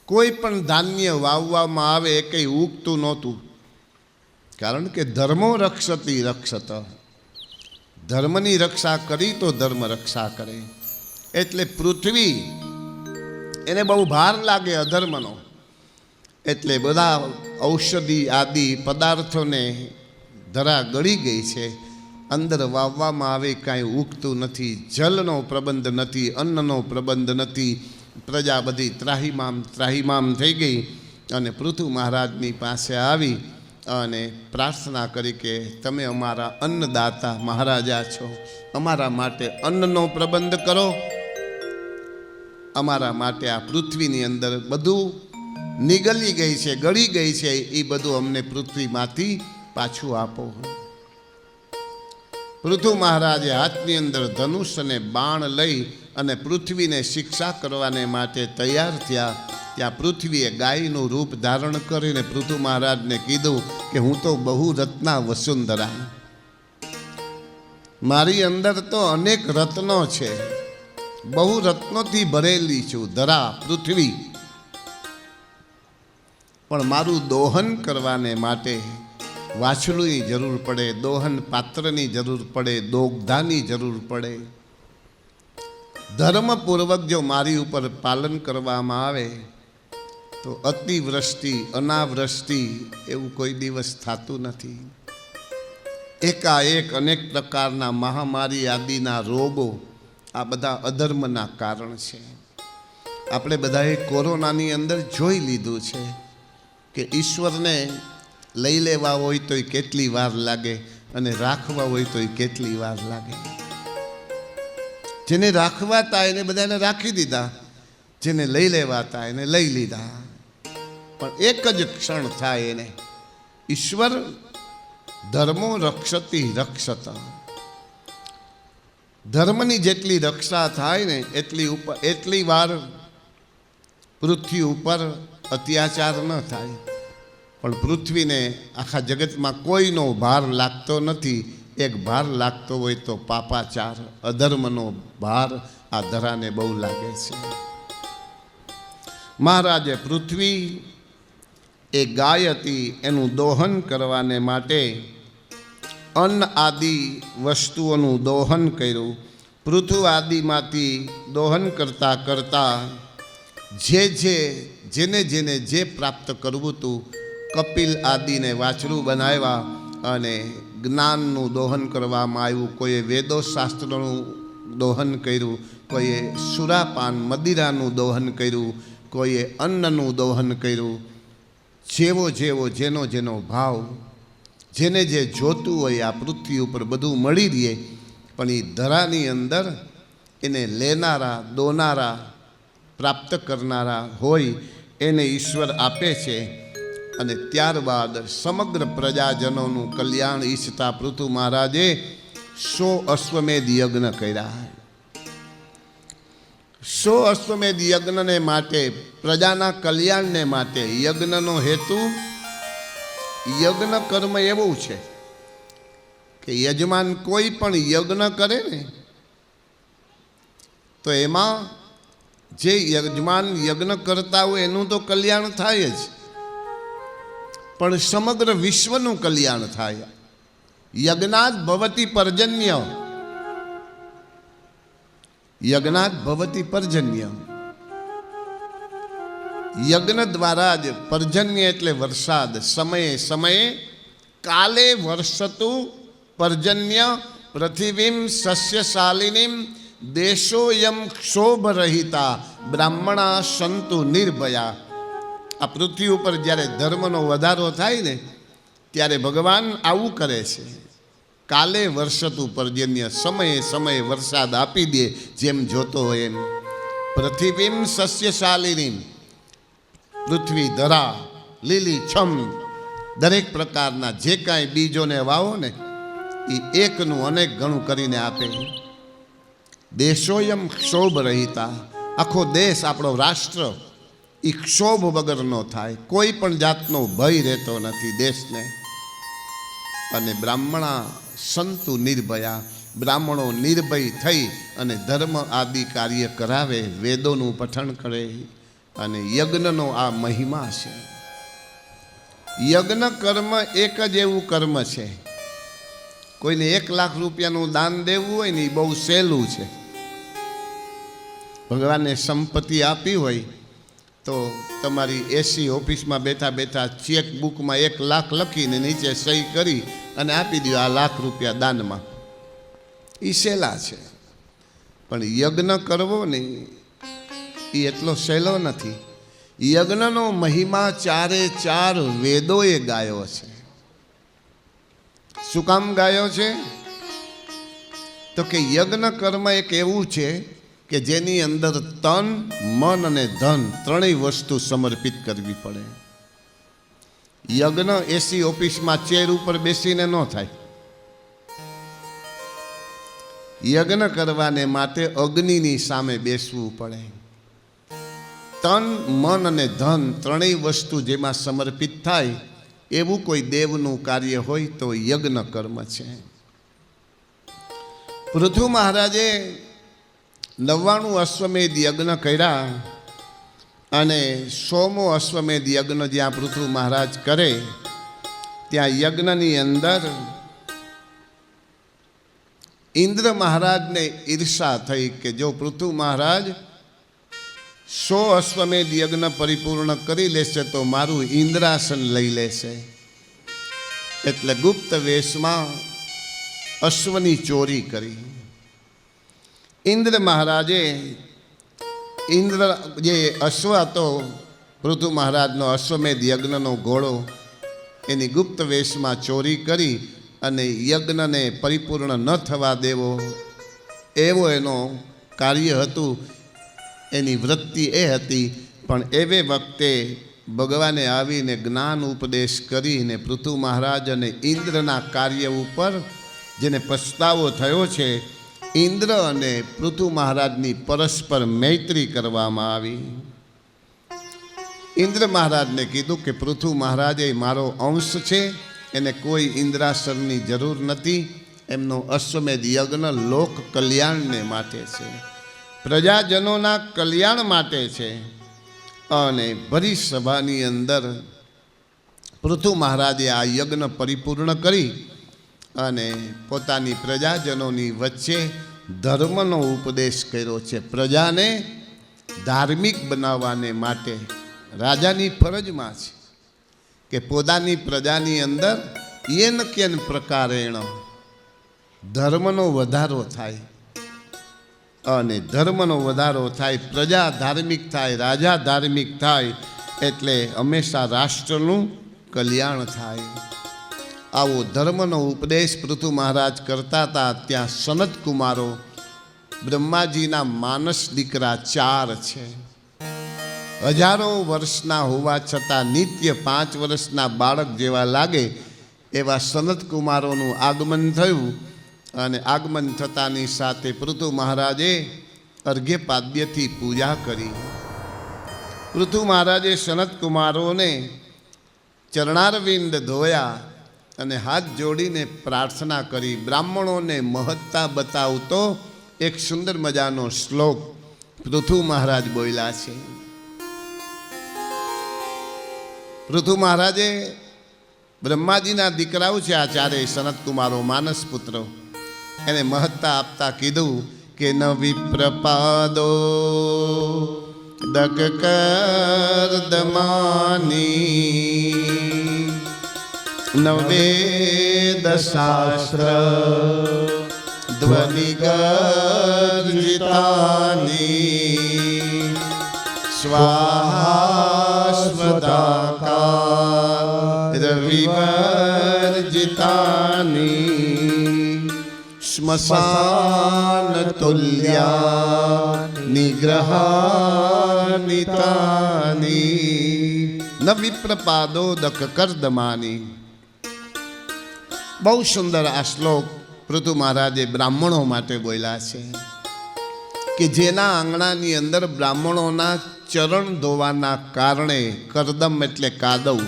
કોઈ પણ ધાન્ય વાવવામાં આવે એ કંઈ ઉગતું નહોતું. કારણ કે ધર્મો રક્ષતી રક્ષત, ધર્મની રક્ષા કરી તો ધર્મ રક્ષા કરે. એટલે પૃથ્વી એને બહુ ભાર લાગે અધર્મનો, એટલે બધા ઔષધિ આદિ પદાર્થોને ધરા ગળી ગઈ છે. અંદર વાવવામાં આવે કાંઈ ઉગતું નથી, જલનો પ્રબંધ નથી, અન્નનો પ્રબંધ નથી. પ્રજા બધી ત્રાહિમામ થઈ ગઈ અને પૃથુ મહારાજની પાસે આવી અને પ્રાર્થના કરી કે તમે અમારા અન્નદાતા મહારાજા છો, અમારા માટે અન્નનો પ્રબંધ કરો. અમારા માટે આ પૃથ્વીની અંદર બધું નીગળી ગઈ છે, ગળી ગઈ છે, એ બધું અમને પૃથ્વીમાંથી પાછું આપો. પૃથુ મહારાજે હાથની અંદર ધનુષ અને બાણ લઈ અને પૃથ્વીને શિક્ષા કરવાને માટે તૈયાર થયા. ત્યાં પૃથ્વીએ ગાયનું રૂપ ધારણ કરીને પૃથુ મહારાજને કીધું કે હું તો બહુ રત્ના વસુંધરા, મારી અંદર તો અનેક રત્નો છે, બહુ રત્નોથી ભરેલી છું ધરા પૃથ્વી. પણ મારું દોહન કરવાને માટે વાછલુંની જરૂર પડે, દોહન પાત્રની જરૂર પડે, દોગધાની જરૂર પડે. ધર્મપૂર્વક જો મારી ઉપર પાલન કરવામાં આવે તો અતિવૃષ્ટિ અનાવૃષ્ટિ એવું કોઈ દિવસ થતું નથી. એકાએક અનેક પ્રકારના મહામારી આદિના રોગો આ બધા અધર્મના કારણ છે. આપણે બધાએ કોરોનાની અંદર જોઈ લીધું છે કે ઈશ્વરને લઈ લેવા હોય તોય કેટલી વાર લાગે અને રાખવા હોય તોય કેટલી વાર લાગે. જેને રાખવા હતા એને બધાને રાખી દીધા, જેને લઈ લેવા હતા એને લઈ લીધા. પણ એક જ ક્ષણ થાય એને. ઈશ્વર ધર્મો રક્ષતી રક્ષત, ધર્મની જેટલી રક્ષા થાય ને એટલી વાર પૃથ્વી ઉપર અત્યાચાર ન થાય. પણ પૃથ્વીને આખા જગતમાં કોઈનો ભાર લાગતો નથી. એક ભાર લાગતો હોય તો પાપાચાર અધર્મનો ભાર આ ધરાને બહુ લાગે છે. મહારાજે પૃથ્વી એ ગાય હતી એનું દોહન કરવાને માટે અન્ન આદિ વસ્તુઓનું દોહન કર્યું. પૃથુ આદિમાંથી દોહન કરતાં કરતાં જેને જે પ્રાપ્ત કરવું હતું કપિલ આદિને વાછરું બનાવ્યા અને જ્ઞાનનું દોહન કરવામાં આવ્યું. કોઈએ વેદો શાસ્ત્રનું દોહન કર્યું, કોઈએ સુરાપાન મદિરાનું દોહન કર્યું, કોઈએ અન્નનું દોહન કર્યું. જેવો જેનો ભાવ જેને જે જોતું હોય આ પૃથ્વી ઉપર બધું મળી રહે, પણ એ ધરાની અંદર એને લેનારા, દોનારા, પ્રાપ્ત કરનારા હોય એને ઈશ્વર આપે છે. અને ત્યારબાદ સમગ્ર પ્રજાજનોનું કલ્યાણ ઈચ્છતા પૃથુ મહારાજે 100 અશ્વમેધ યજ્ઞ કર્યા. 100 અશ્વમેધ યજ્ઞને માટે, પ્રજાના કલ્યાણને માટે યજ્ઞનો હેતુ, યજ્ઞ કર્મ એવું છે કે યજમાન કોઈ પણ યજ્ઞ કરે ને તો એમાં જે યજમાન યજ્ઞ કરતા હોય એનું તો કલ્યાણ થાય જ, પણ સમગ્ર વિશ્વનું કલ્યાણ થાય. યજ્ઞાત ભવતી પર્જન્ય, યજ્ઞાત ભવતી પર્જન્ય. યજ્ઞ દ્વારા જ પર્જન્ય એટલે વરસાદ. સમયે સમયે કાલે વર્ષતુ પર્જન્ય પૃથિવીમ સસ્યશાલિનીમ દેશોયમ ક્ષોભ રહિતા બ્રાહ્મણા સંતુ નિર્ભયા. આ પૃથ્વી ઉપર જ્યારે ધર્મનો વધારો થાય ને ત્યારે ભગવાન આવું કરે છે. કાલે વર્ષતું પર્જન્ય, સમયે સમયે વરસાદ આપી દે જેમ જોતો હોય એમ. પૃથિવીમ સસ્યશાલિનીમ, પૃથ્વી ધરા લીલી છમ, દરેક પ્રકારના જે કાંઈ બીજોને વાવો ને એ એકનું અનેક ગણું કરીને આપે. દેશોયમ ક્ષોભ રહિતા, આખો દેશ આપણો રાષ્ટ્ર એ ક્ષોભ વગરનો થાય, કોઈ પણ જાતનો ભય રહેતો નથી દેશને. અને બ્રાહ્મણા સંતુ નિર્ભયા, બ્રાહ્મણો નિર્ભય થઈ અને ધર્મ આદિ કાર્ય કરાવે, વેદોનું પઠન કરે. અને યજ્ઞનો આ મહિમા છે. યજ્ઞ કર્મ એક જ એવું કર્મ છે, કોઈને 1 લાખ રૂપિયાનું દાન દેવું હોય ને એ બહુ સહેલું છે. ભગવાને સંપત્તિ આપી હોય તો તમારી એસી ઓફિસમાં બેઠા બેઠા ચેક બુકમાં 1 લાખ લખીને નીચે સહી કરી અને આપી દો આ લાખ રૂપિયા દાનમાં, એ સહેલા છે. પણ યજ્ઞ કરવો ને એ એટલો સહેલો નથી. યજ્ઞનો મહિમા 4 વેદોએ ગાયો છે. શું કામ ગાયો છે? તો કે યજ્ઞ કર્મ એક એવું છે કે જેની અંદર તન, મન અને ધન ત્રણેય વસ્તુ સમર્પિત કરવી પડે. યજ્ઞ એસી ઓફિસમાં ચેર ઉપર બેસીને ન થાય. યજ્ઞ કરવાને માટે અગ્નિની સામે બેસવું પડે. તન, મન અને ધન ત્રણેય વસ્તુ જેમાં સમર્પિત થાય એવું કોઈ દેવનું કાર્ય હોય તો યજ્ઞ કર્મ છે. પૃથુ મહારાજે 99 અશ્વમેધ યજ્ઞ કર્યા અને 100મો અશ્વમેધ યજ્ઞ જ્યાં પૃથુ મહારાજ કરે ત્યાં યજ્ઞની અંદર ઇન્દ્ર મહારાજને ઈર્ષા થઈ કે જો પૃથુ મહારાજ 100 અશ્વમેધ યજ્ઞ પરિપૂર્ણ કરી લેશે તો મારું ઇન્દ્રાસન લઈ લેશે. એટલે ગુપ્ત વેશમાં અશ્વની ચોરી કરી. ઇન્દ્ર મહારાજે જે અશ્વ હતો પૃથુ મહારાજનો અશ્વમેધ યજ્ઞનો ઘોડો, એની ગુપ્ત વેશમાં ચોરી કરી અને યજ્ઞને પરિપૂર્ણ ન થવા દેવો એવો એનો કાર્ય હતું. એની વૃત્તિ એ હતી. પણ એવે વખતે ભગવાને આવીને જ્ઞાન ઉપદેશ કરીને પૃથુ મહારાજ અને ઇન્દ્રના કાર્ય ઉપર જેને પસ્તાવો થયો છે, ઇન્દ્ર અને પૃથુ મહારાજની પરસ્પર મૈત્રી કરવામાં આવી. ઇન્દ્ર મહારાજને કીધું કે પૃથુ મહારાજ એ મારો અંશ છે, એને કોઈ ઇન્દ્રાસનની જરૂર નથી. એમનો અશ્વમેધ યજ્ઞ લોક કલ્યાણને માટે છે, પ્રજાજનોના કલ્યાણ માટે છે. અને ભરી સભાની અંદર પૃથુ મહારાજે આ યજ્ઞ પરિપૂર્ણ કરી અને પોતાની પ્રજાજનોની વચ્ચે ધર્મનો ઉપદેશ કર્યો છે. પ્રજાને ધાર્મિક બનાવવાને માટે રાજાની ફરજમાં છે કે પોતાની પ્રજાની અંદર એન કેન પ્રકારેણ ધર્મનો વધારો થાય. અને ધર્મનો વધારો થાય, પ્રજા ધાર્મિક થાય, રાજા ધાર્મિક થાય એટલે હંમેશા રાષ્ટ્રનું કલ્યાણ થાય. આવો ધર્મનો ઉપદેશ પૃથુ મહારાજ કરતા હતા. ત્યાં સનત કુમારો બ્રહ્માજીના માનસ દીકરા 4 છે. હજારો વર્ષના હોવા છતાં નિત્ય 5 વર્ષના બાળક જેવા લાગે એવા સનત કુમારોનું આગમન થયું. અને આગમન થતાની સાથે પૃથુ મહારાજે અર્ઘ્યપાદ્યથી પૂજા કરી. પૃથુ મહારાજે સનત કુમારોને ચરણારવિંદ ધોયા અને હાથ જોડીને પ્રાર્થના કરી. બ્રાહ્મણોને મહત્તા બતાવતો એક સુંદર મજાનો શ્લોક પૃથુ મહારાજ બોલ્યા છે. પૃથુ મહારાજે બ્રહ્માજીના દીકરાઓ છે આ 4 સનત કુમારો માનસ પુત્રો, એને મહત્તા આપતા કીધું કે ન વિપ્રપાદો દક કર્દમાની ન વેદ શાસ્ત્ર ધ્વનિ ગર્જિતાની સ્વાહા સ્વદાકાર વિવર્જિતાની સ્મશાન તુલ્યા નિગ્રહાનિતાની ન વિપ્રપાદોદક કર્દમાની. બહુ સુંદર આ શ્લોક પૃથુ મહારાજે બ્રાહ્મણો માટે બોલ્યા છે કે જેના આંગણાની અંદર બ્રાહ્મણોના ચરણ ધોવાના કારણે, કરદમ એટલે કાદવ,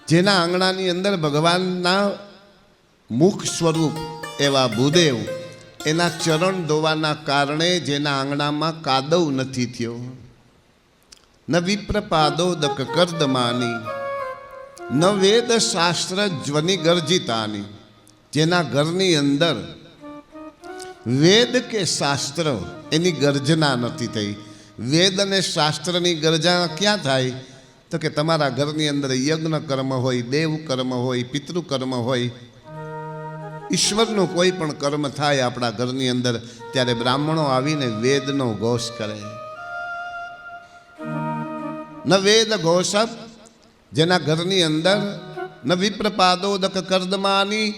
જેના આંગણાની અંદર ભગવાનના મુખ સ્વરૂપ એવા ભૂદેવ, એના ચરણ ધોવાના કારણે જેના આંગણામાં કાદવ નથી થયો. ન વિપ્રપાદોદક કર્દમાની ન વેદ શાસ્ત્ર જ્વનિ ગર્જિતાની, જેના ઘરની અંદર વેદ કે શાસ્ત્ર એની ગર્જના નથી થઈ. વેદ અને શાસ્ત્રની ગર્જના ક્યાં થાય? તો કે તમારા ઘરની અંદર યજ્ઞ કર્મ હોય, દેવ કર્મ હોય, પિતૃ કર્મ હોય, ઈશ્વરનું કોઈ પણ કર્મ થાય આપણા ઘરની અંદર, ત્યારે બ્રાહ્મણો આવીને વેદનો ઘોષ કરે. ન વેદ ઘોષપ, જેના ઘરની અંદર ન વિપ્રપાદોદક કર્દમાની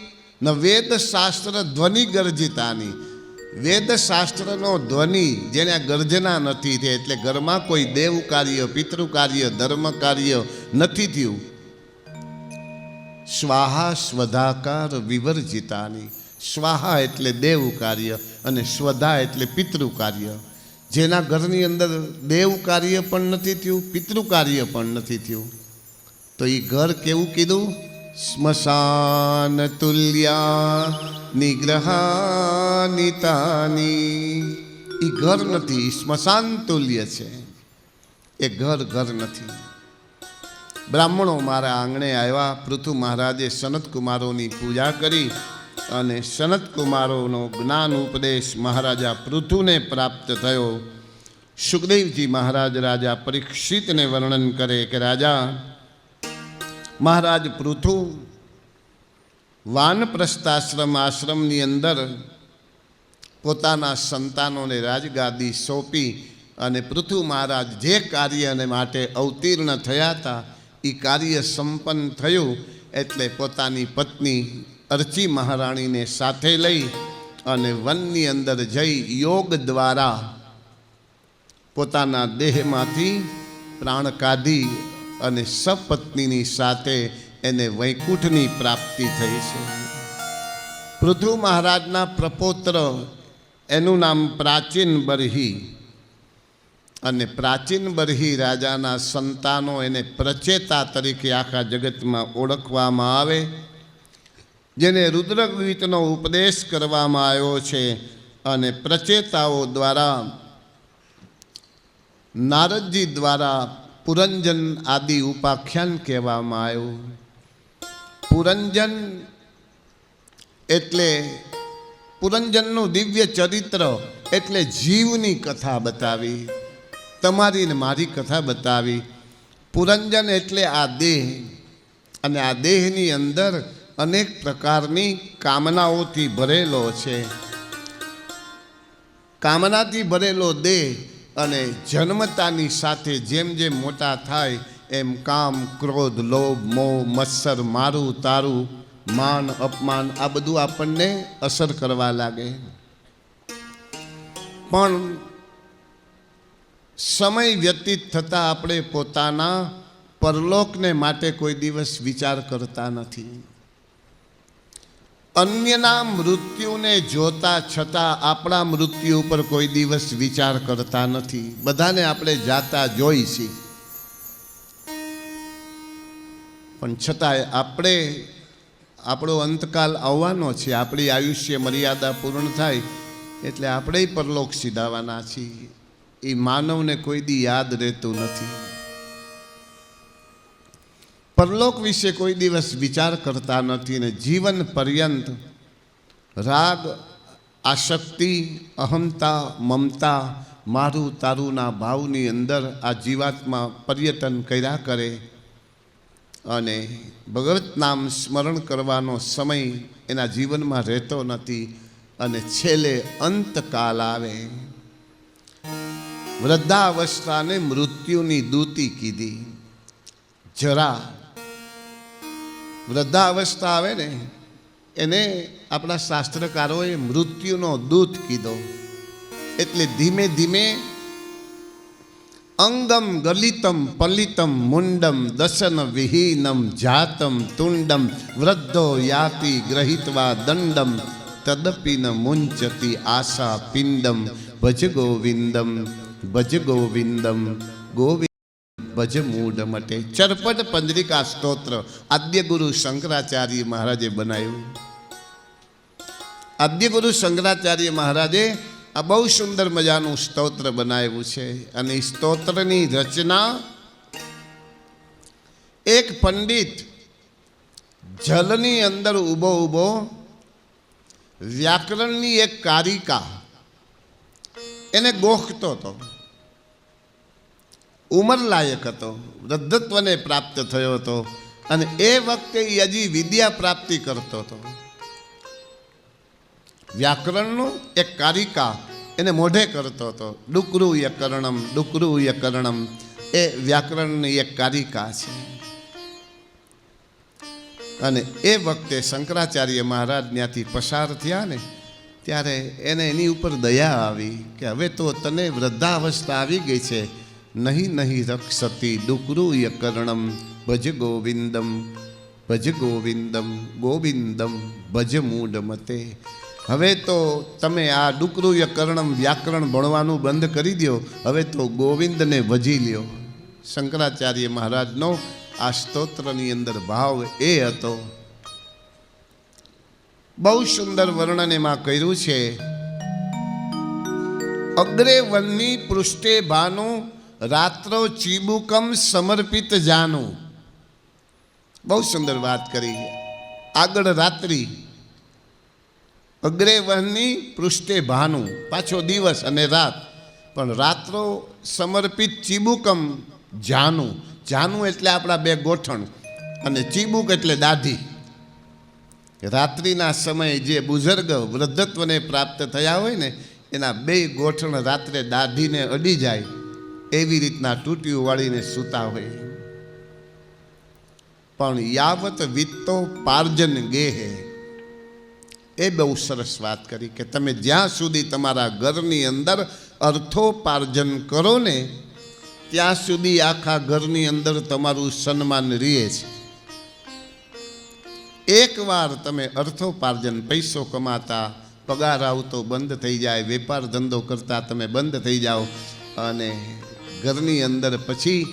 ન વેદ શાસ્ત્ર ધ્વનિ ગર્જિતાની, વેદ શાસ્ત્રનો ધ્વનિ જેને ગર્જના નથી થઈ, એટલે ઘરમાં કોઈ દેવ કાર્ય, પિતૃ કાર્ય, ધર્મ કાર્ય નથી થયું. સ્વાહા સ્વધાકાર વિવર્જિતાની, સ્વાહા એટલે દેવ કાર્ય અને સ્વધા એટલે પિતૃ કાર્ય. જેના ઘરની અંદર દેવ કાર્ય પણ નથી થયું, પિતૃ કાર્ય પણ નથી થયું, તો એ ઘર કેવું કીધું? સ્મશાન તુલ્યા નિગ્રહાનિતાની. એ ઘર નથી, સ્મશાન તુલ્ય છે એ ઘર નથી. બ્રાહ્મણો મારા આંગણે આવ્યા. પૃથુ મહારાજે સનત કુમારોની પૂજા કરી અને સનત કુમારોનો જ્ઞાન ઉપદેશ મહારાજા પૃથુને પ્રાપ્ત થયો. સુખદેવજી મહારાજ રાજા પરીક્ષિતને વર્ણન કરે કે રાજા મહારાજ પૃથુ વાનપ્રસ્થાશ્રમ આશ્રમની અંદર પોતાના સંતાનોને રાજગાદી સોંપી અને પૃથુ મહારાજ જે કાર્યને માટે અવતીર્ણ થયા હતા એ કાર્ય સંપન્ન થયું. એટલે પોતાની પત્ની અર્ચી મહારાણીને સાથે લઈ અને વનની અંદર જઈ યોગ દ્વારા પોતાના દેહમાંથી પ્રાણ કાઢી અને સપત્નીની સાથે એને વૈકુંઠની પ્રાપ્તિ થઈ છે. પૃથુ મહારાજના પ્રપૌત્ર એનું નામ પ્રાચીન બરહી, અને પ્રાચીન બરહી રાજાના સંતાનો એને પ્રચેતા તરીકે આખા જગતમાં ઓળખવામાં આવે, જેને રુદ્રગીતનો ઉપદેશ કરવામાં આવ્યો છે. અને પ્રચેતાઓ દ્વારા નારદજી દ્વારા પુરંજન આદિ ઉપાખ્યાન કહેવામાં આવ્યું. પુરંજન એટલે પુરંજનનું દિવ્ય ચરિત્ર એટલે જીવની કથા બતાવી, તમારી ને મારી કથા બતાવી. પુરંજન એટલે આ દેહ, અને આ દેહની અંદર અનેક પ્રકારની કામનાઓથી ભરેલો છે. કામનાથી ભરેલો દેહ અને જન્મતાની સાથે જેમ જેમ મોટા થાય એમ કામ, ક્રોધ, લોભ, મોહ, મત્સર, મારું તારું, માન, અપમાન આ બધું આપણને અસર કરવા લાગે. પણ સમય વ્યતીત થતાં આપણે પોતાના પરલોકને માટે કોઈ દિવસ વિચાર કરતા નથી. અન્યના મૃત્યુને જોતા છતાં આપણા મૃત્યુ ઉપર કોઈ દિવસ વિચાર કરતા નથી. બધાને આપણે જાતા જોઈ છીએ, પણ છતાંય આપણે આપણો અંતકાલ આવવાનો છે. આપણી આયુષ્ય મર્યાદા પૂર્ણ થાય એટલે આપણે પરલોક સીધાવાના છીએ. એ માનવને કોઈ દી યાદ રહેતું નથી. પરલોક વિશે કોઈ દિવસ વિચાર કરતા નથી ને જીવન પર્યંત રાગ, આસક્તિ, અહંતા, મમતા, મારું તારુંના ભાવની અંદર આ જીવાત્મા પર્યટન કર્યા કરે અને ભગવત નામ સ્મરણ કરવાનો સમય એના જીવનમાં રહેતો નથી. અને છેલ્લે અંતકાલ આવે. વૃદ્ધાવસ્થાને મૃત્યુની દૂતી કીધી. જરા વૃદ્ધાવસ્થા આવે ને એને આપણા શાસ્ત્રકારોએ મૃત્યુનો દૂત કીધો. એટલે ધીમે ધીમે અંગમ ગલિતમ પલિતમ મુંડમ દશન વિહીનમ જાતમ તુંડમ વૃદ્ધો યાતિ ગ્રહિત્વા દંડમ તદપિન મુંચતી આશા પિંડમ ભજ ગોવિંદમ ભજ ગોવિંદમ ગોવિંદ ભજ મૂઢ મટે. ચરપટ પંજરિકા સ્તોત્ર આદ્ય ગુરુ શંકરાચાર્ય મહારાજે બનાવ્યું. આદ્ય ગુરુ શંકરાચાર્ય મહારાજે આ બહુ સુંદર મજાનું સ્તોત્ર બનાવ્યું છે. અને એ સ્તોત્રની રચના એક પંડિત જલની અંદર ઊભો ઊભો વ્યાકરણની એક કારિકા એને ગોખતો હતો. ઉંમર લાયક હતો, વૃદ્ધત્વને પ્રાપ્ત થયો હતો અને એ વખતે એ હજી વિદ્યા પ્રાપ્તિ કરતો હતો. વ્યાકરણનું એક કારિકા એને મોઢે કરતો હતો. ડુકરું યકરણમ ડુકરું યકરણમ એ વ્યાકરણની એક કારિકા છે. અને એ વખતે શંકરાચાર્ય મહારાજ ત્યાંથી પસાર થયા ને ત્યારે એને એની ઉપર દયા આવી કે હવે તો તને વૃદ્ધાવસ્થા આવી ગઈ છે. નહીં નહીં રક્ષતી ડુકરું યકરણમ ભજ ગોવિંદમ ભજ ગોવિંદમ ગોવિંદમ ભજ મૂઢ મતે. હવે તો તમે આ ડુકરું યકરણમ વ્યાકરણ ભણવાનું બંધ કરી દો. હવે તો ગોવિંદને ભજી લ્યો. શંકરાચાર્ય મહારાજનો આ સ્તોત્રની અંદર ભાવ એ હતો. બહુ સુંદર વર્ણન એમાં કર્યું છે. અગ્રે વન્ની પૃષ્ઠે ભાનું રાત્રો ચીબુકમ સમર્પિત જાનું. બહુ સુંદર વાત કરી. આગળ રાત્રિ, અગ્રે વહની પૃષ્ઠે ભાનું, પાછો દિવસ અને રાત, પણ રાત્રો સમર્પિત ચીબુકમ જાનું. જાનું એટલે આપણા બે ગોઠણ અને ચીબુક એટલે દાઢી. રાત્રિના સમયે જે બુઝુર્ગ વૃદ્ધત્વને પ્રાપ્ત થયા હોય ને એના બે ગોઠણ રાત્રે દાઢીને અડી જાય એવી રીતના તૂટીયું વાળીને સૂતા હોય. પણ યાવત વિત્તો પાર્જન ગેહે, એ બહુ સરસ વાત કરી કે તમે જ્યાં સુધી તમારા ઘરની અંદર અર્થોપાર્જન કરો ને ત્યાં સુધી આખા ઘરની અંદર તમારું સન્માન રહે છે. એકવાર તમે અર્થોપાર્જન પૈસો કમાતા, પગાર આવતો બંધ થઈ જાય, વેપાર ધંધો કરતા તમે બંધ થઈ જાઓ અને ઘરની અંદર પછી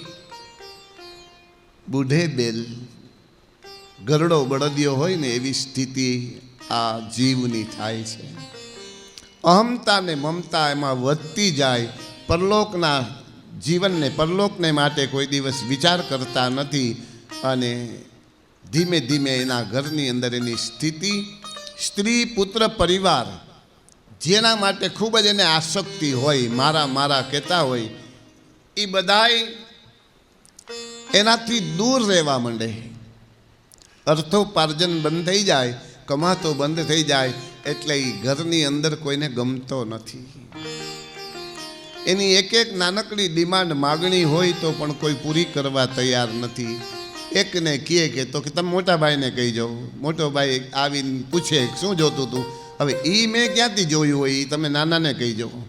બુઢે બેલ ગરડો બળદિયો હોય ને એવી સ્થિતિ આ જીવની થાય છે. અહમતા ને મમતા એમાં વધતી જાય. પરલોકના જીવનને પરલોકને માટે કોઈ દિવસ વિચાર કરતા નથી અને ધીમે ધીમે એના ઘરની અંદર એની સ્થિતિ, સ્ત્રી, પુત્ર, પરિવાર જેના માટે ખૂબ જ એને આસક્તિ હોય, મારા મારા કહેતા હોય, એ બધાય એનાથી દૂર રહેવા માંડે. અર્થોપાર્જન બંધ થઈ જાય, કમાતો બંધ થઈ જાય એટલે એ ઘરની અંદર કોઈને ગમતો નથી. એની એક એક નાનકડી ડિમાન્ડ માગણી હોય તો પણ કોઈ પૂરી કરવા તૈયાર નથી. એકને કહે કે તો કે તમે મોટા ભાઈને કહી જાઓ. મોટો ભાઈ આવીને પૂછે શું જોતું હતું. હવે એ મેં ક્યાંથી જોયું હોય, એ તમે નાનાને કહી જાઓ.